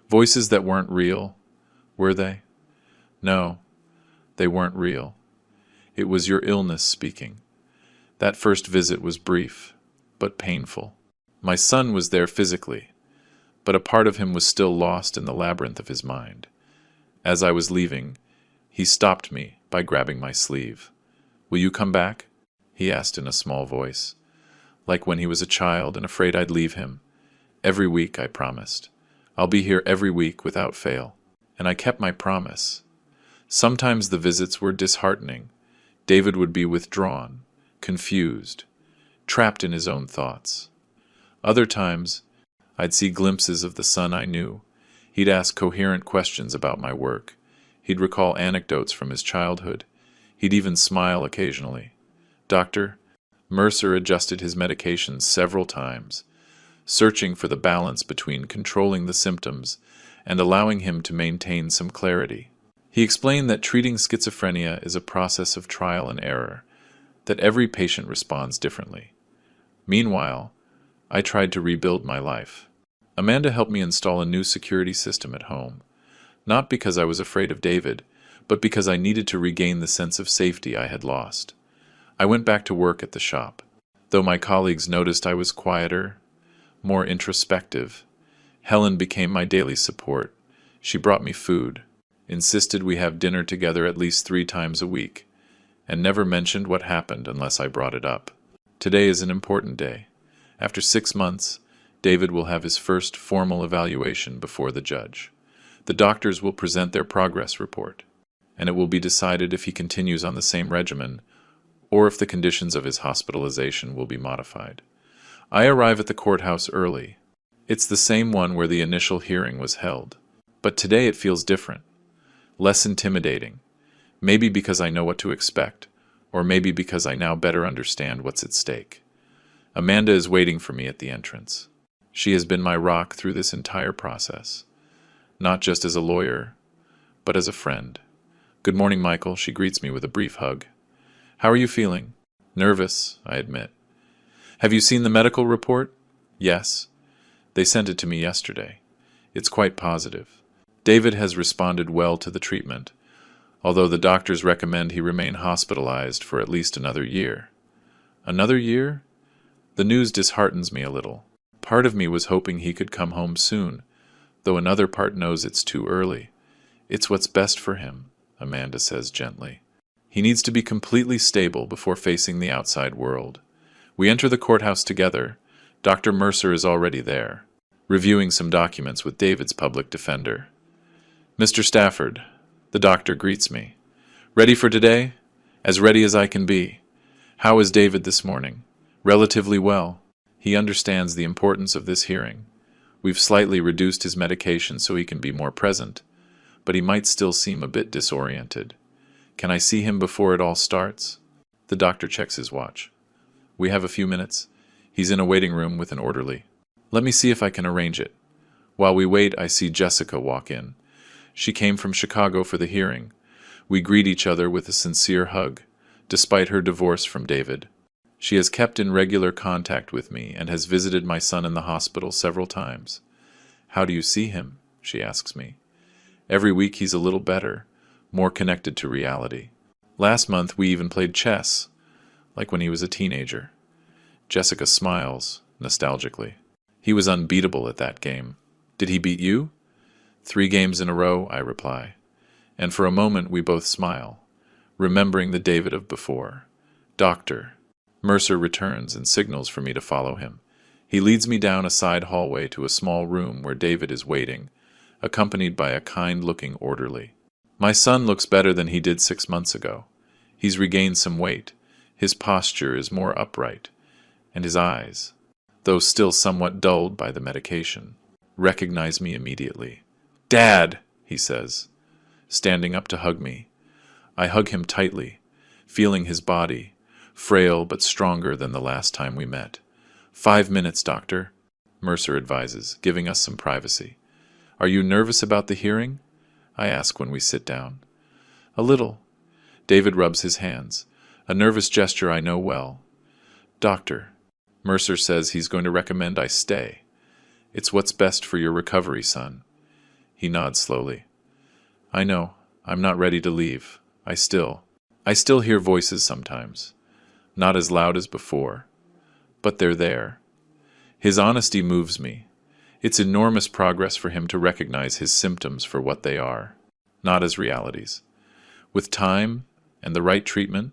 Voices that weren't real, were they?" "No, they weren't real. It was your illness speaking. That first visit was brief, but painful. My son was there physically, but a part of him was still lost in the labyrinth of his mind. As I was leaving, he stopped me by grabbing my sleeve. "Will you come back?" he asked in a small voice, like when he was a child and afraid I'd leave him. "Every week," I promised. "I'll be here every week without fail." And I kept my promise. Sometimes the visits were disheartening. David would be withdrawn, confused, trapped in his own thoughts. Other times, I'd see glimpses of the son I knew. He'd ask coherent questions about my work. He'd recall anecdotes from his childhood. He'd even smile occasionally. Doctor, Mercer adjusted his medications several times, searching for the balance between controlling the symptoms and allowing him to maintain some clarity. He explained that treating schizophrenia is a process of trial and error, that every patient responds differently. Meanwhile, I tried to rebuild my life. Amanda helped me install a new security system at home, not because I was afraid of David, but because I needed to regain the sense of safety I had lost. I went back to work at the shop. Though my colleagues noticed I was quieter, more introspective, Helen became my daily support. She brought me food, insisted we have dinner together at least 3 times a week, and never mentioned what happened unless I brought it up. Today is an important day. After 6 months, David will have his first formal evaluation before the judge. The doctors will present their progress report, and it will be decided if he continues on the same regimen or if the conditions of his hospitalization will be modified. I arrive at the courthouse early. It's the same one where the initial hearing was held, but today it feels different, less intimidating, maybe because I know what to expect, or maybe because I now better understand what's at stake. Amanda is waiting for me at the entrance. She has been my rock through this entire process, not just as a lawyer, but as a friend. "Good morning, Michael," she greets me with a brief hug. "How are you feeling?" "Nervous," I admit. "Have you seen the medical report?" "Yes. They sent it to me yesterday. It's quite positive. David has responded well to the treatment, although the doctors recommend he remain hospitalized for at least another year." "Another year?" The news disheartens me a little. Part of me was hoping he could come home soon, though another part knows it's too early. "It's what's best for him," Amanda says gently. "He needs to be completely stable before facing the outside world." We enter the courthouse together. Dr. Mercer is already there, reviewing some documents with David's public defender. "Mr. Stafford," the doctor greets me. "Ready for today?" "As ready as I can be." "How is David this morning?" "Relatively well. He understands the importance of this hearing. We've slightly reduced his medication so he can be more present, but he might still seem a bit disoriented." Can I see him before it all starts? The doctor checks his watch. We have a few minutes. He's in a waiting room with an orderly. Let me see if I can arrange it. While we wait, I see Jessica walk in. She came from Chicago for the hearing. We greet each other with a sincere hug, despite her divorce from David. She has kept in regular contact with me and has visited my son in the hospital several times. How do you see him? She asks me. Every week he's a little better, more connected to reality. Last month we even played chess, like when he was a teenager. Jessica smiles, nostalgically. He was unbeatable at that game. Did he beat you? 3 games in a row, I reply. And for a moment we both smile, remembering the David of before. Doctor. Mercer returns and signals for me to follow him. He leads me down a side hallway to a small room where David is waiting, accompanied by a kind-looking orderly. My son looks better than he did 6 months ago. He's regained some weight. His posture is more upright, and his eyes, though still somewhat dulled by the medication, recognize me immediately. "Dad!" he says, standing up to hug me. I hug him tightly, feeling his body, frail but stronger than the last time we met. 5 minutes, doctor, Mercer advises, giving us some privacy. Are you nervous about the hearing? I ask when we sit down. A little. David rubs his hands, a nervous gesture I know well. Doctor, Mercer says he's going to recommend I stay. It's what's best for your recovery, son. He nods slowly. I know. I'm not ready to leave. I still hear voices sometimes. Not as loud as before. But they're there. His honesty moves me. It's enormous progress for him to recognize his symptoms for what they are, not as realities. With time and the right treatment,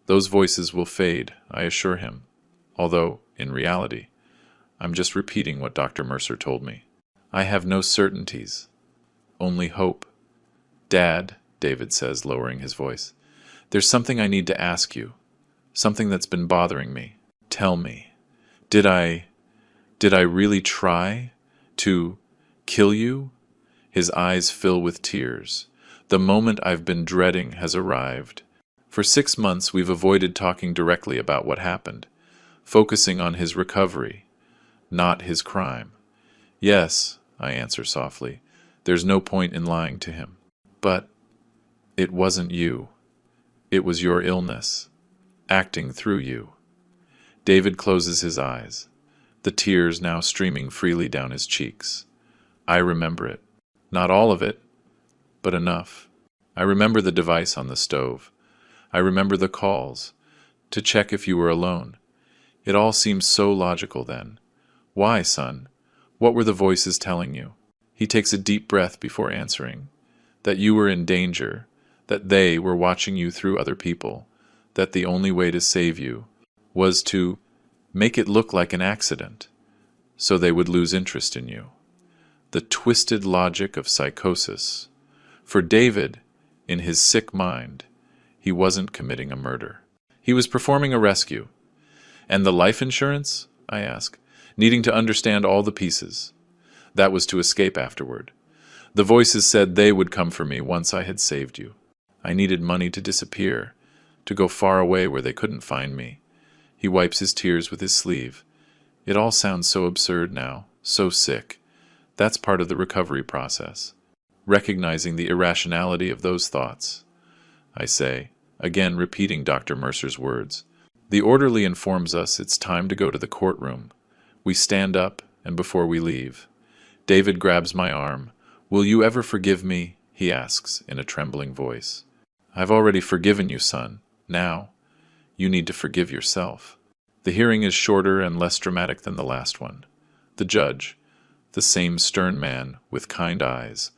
those voices will fade, I assure him. Although, in reality, I'm just repeating what Dr. Mercer told me. I have no certainties, only hope. Dad, David says, lowering his voice, there's something I need to ask you, something that's been bothering me. Tell me, did I really try to kill you? His eyes fill with tears. The moment I've been dreading has arrived. For 6 months we've avoided talking directly about what happened, focusing on his recovery, not his crime. Yes, I answer softly. There's no point in lying to him. But it wasn't you. It was your illness, acting through you. David closes his eyes, the tears now streaming freely down his cheeks. I remember it. Not all of it, but enough. I remember the device on the stove. I remember the calls, to check if you were alone. It all seemed so logical then. Why, son? What were the voices telling you? He takes a deep breath before answering. That you were in danger, that they were watching you through other people, that the only way to save you was to make it look like an accident, so they would lose interest in you. The twisted logic of psychosis. For David, in his sick mind, he wasn't committing a murder. He was performing a rescue. And the life insurance? I ask, needing to understand all the pieces. That was to escape afterward. The voices said they would come for me once I had saved you. I needed money to disappear, to go far away where they couldn't find me. He wipes his tears with his sleeve. It all sounds so absurd now, so sick. That's part of the recovery process. Recognizing the irrationality of those thoughts. I say, again repeating Dr. Mercer's words. The orderly informs us it's time to go to the courtroom. We stand up, and before we leave, David grabs my arm. Will you ever forgive me? He asks in a trembling voice. I've already forgiven you, son. Now, you need to forgive yourself. The hearing is shorter and less dramatic than the last one. The judge, the same stern man with kind eyes,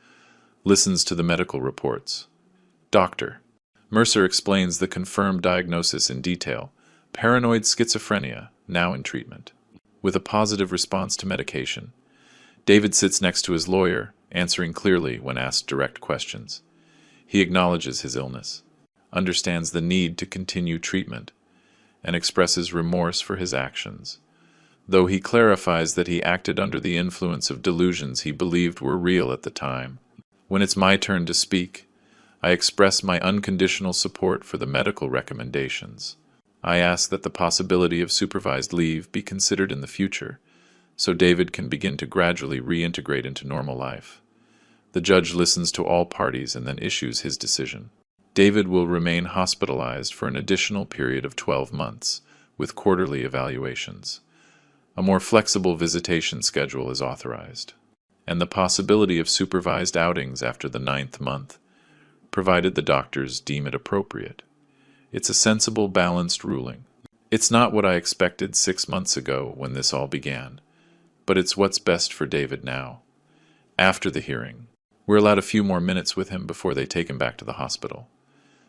listens to the medical reports. Doctor. Mercer explains the confirmed diagnosis in detail. Paranoid schizophrenia, now in treatment, with a positive response to medication. David sits next to his lawyer, answering clearly when asked direct questions. He acknowledges his illness, understands the need to continue treatment, and expresses remorse for his actions, though he clarifies that he acted under the influence of delusions he believed were real at the time. When it's my turn to speak, I express my unconditional support for the medical recommendations. I ask that the possibility of supervised leave be considered in the future, so David can begin to gradually reintegrate into normal life. The judge listens to all parties and then issues his decision. David will remain hospitalized for an additional period of 12 months, with quarterly evaluations. A more flexible visitation schedule is authorized, and the possibility of supervised outings after the 9th month, provided the doctors deem it appropriate. It's a sensible, balanced ruling. It's not what I expected 6 months ago when this all began, but it's what's best for David now. After the hearing, we're allowed a few more minutes with him before they take him back to the hospital.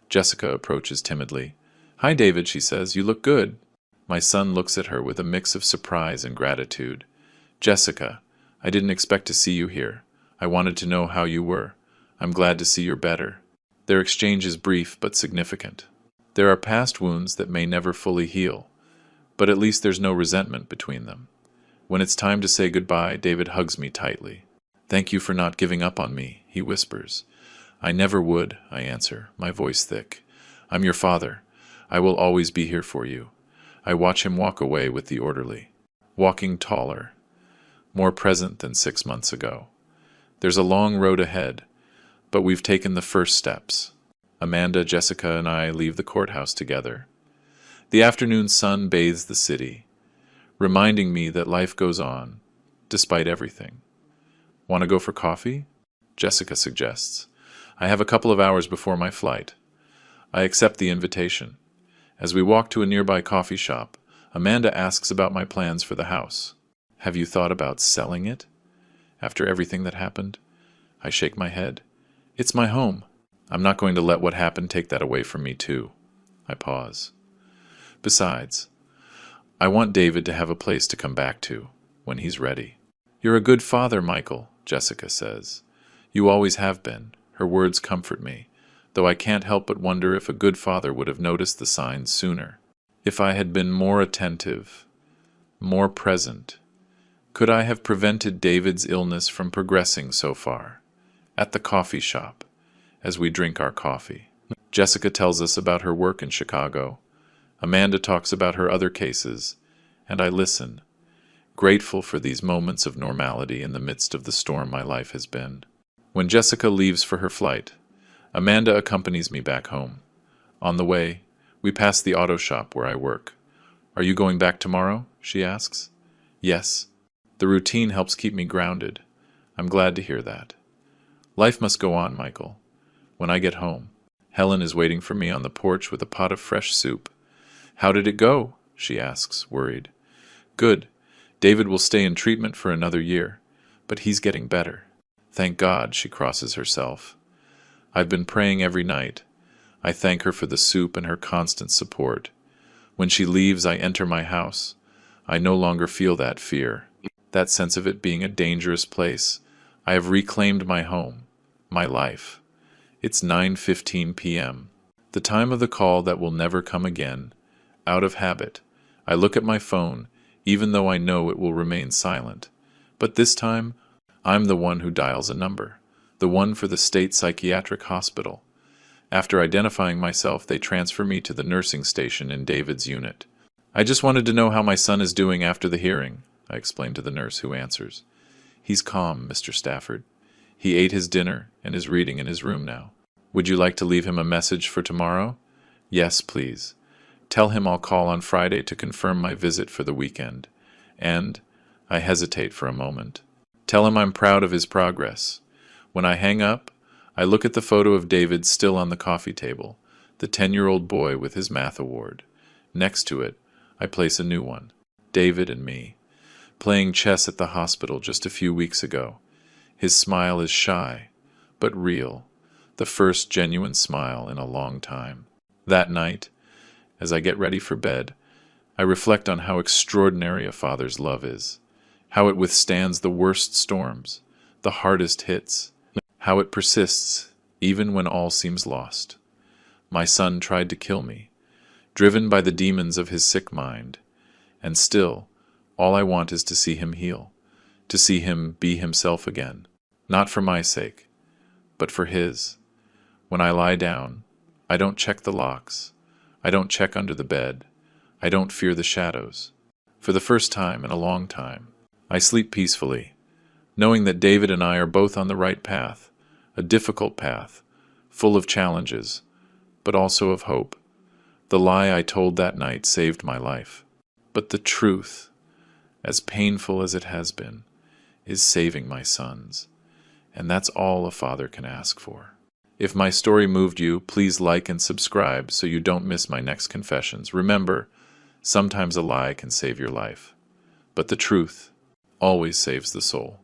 Jessica approaches timidly. "Hi, David," she says. "You look good." My son looks at her with a mix of surprise and gratitude. "Jessica, I didn't expect to see you here. I wanted to know how you were. I'm glad to see you're better." Their exchange is brief but significant. There are past wounds that may never fully heal, but at least there's no resentment between them. When it's time to say goodbye, David hugs me tightly. "Thank you for not giving up on me," he whispers. "I never would," I answer, my voice thick. "I'm your father. I will always be here for you." I watch him walk away with the orderly, walking taller, more present than 6 months ago. There's a long road ahead, but we've taken the first steps. Amanda, Jessica, and I leave the courthouse together. The afternoon sun bathes the city, reminding me that life goes on, despite everything. "Want to go for coffee?" Jessica suggests. "I have a couple of hours before my flight." I accept the invitation. As we walk to a nearby coffee shop, Amanda asks about my plans for the house. "Have you thought about selling it? After everything that happened?" I shake my head. "It's my home. I'm not going to let what happened take that away from me, too." I pause. "Besides, I want David to have a place to come back to when he's ready." "You're a good father, Michael," Jessica says. "You always have been." Her words comfort me, though I can't help but wonder if a good father would have noticed the signs sooner. If I had been more attentive, more present, could I have prevented David's illness from progressing so far? At the coffee shop, as we drink our coffee, Jessica tells us about her work in Chicago. Amanda talks about her other cases, and I listen, grateful for these moments of normality in the midst of the storm my life has been. When Jessica leaves for her flight, Amanda accompanies me back home. On the way, we pass the auto shop where I work. "Are you going back tomorrow?" she asks. "Yes." The routine helps keep me grounded. I'm glad to hear that. Life must go on, Michael. When I get home, Helen is waiting for me on the porch with a pot of fresh soup. "How did it go?" she asks, worried. "Good. David will stay in treatment for another year, but he's getting better." "Thank God," she crosses herself. "I've been praying every night. I thank her for the soup and her constant support. When she leaves, I enter my house. I no longer feel that fear, that sense of it being a dangerous place. I have reclaimed my home, my life." It's 9:15 p.m., the time of the call that will never come again. Out of habit, I look at my phone, even though I know it will remain silent. But this time, I'm the one who dials a number, the one for the state psychiatric hospital. After identifying myself, they transfer me to the nursing station in David's unit. "I just wanted to know how my son is doing after the hearing," I explain to the nurse who answers. "He's calm, Mr. Stafford. He ate his dinner and is reading in his room now." "Would you like to leave him a message for tomorrow?" "Yes, please. Tell him I'll call on Friday to confirm my visit for the weekend. And," I hesitate for a moment, "tell him I'm proud of his progress." When I hang up, I look at the photo of David still on the coffee table, the 10-year-old boy with his math award. Next to it, I place a new one, David and me, playing chess at the hospital just a few weeks ago. His smile is shy, but real, the first genuine smile in a long time. That night, as I get ready for bed, I reflect on how extraordinary a father's love is, how it withstands the worst storms, the hardest hits, how it persists even when all seems lost. My son tried to kill me, driven by the demons of his sick mind, and still, all I want is to see him heal, to see him be himself again, not for my sake, but for his. When I lie down, I don't check the locks. I don't check under the bed. I don't fear the shadows. For the first time in a long time, I sleep peacefully, knowing that David and I are both on the right path, a difficult path, full of challenges, but also of hope. The lie I told that night saved my life. But the truth, as painful as it has been, is saving my sons. And that's all a father can ask for. If my story moved you, please like and subscribe so you don't miss my next confessions. Remember, sometimes a lie can save your life, but the truth always saves the soul.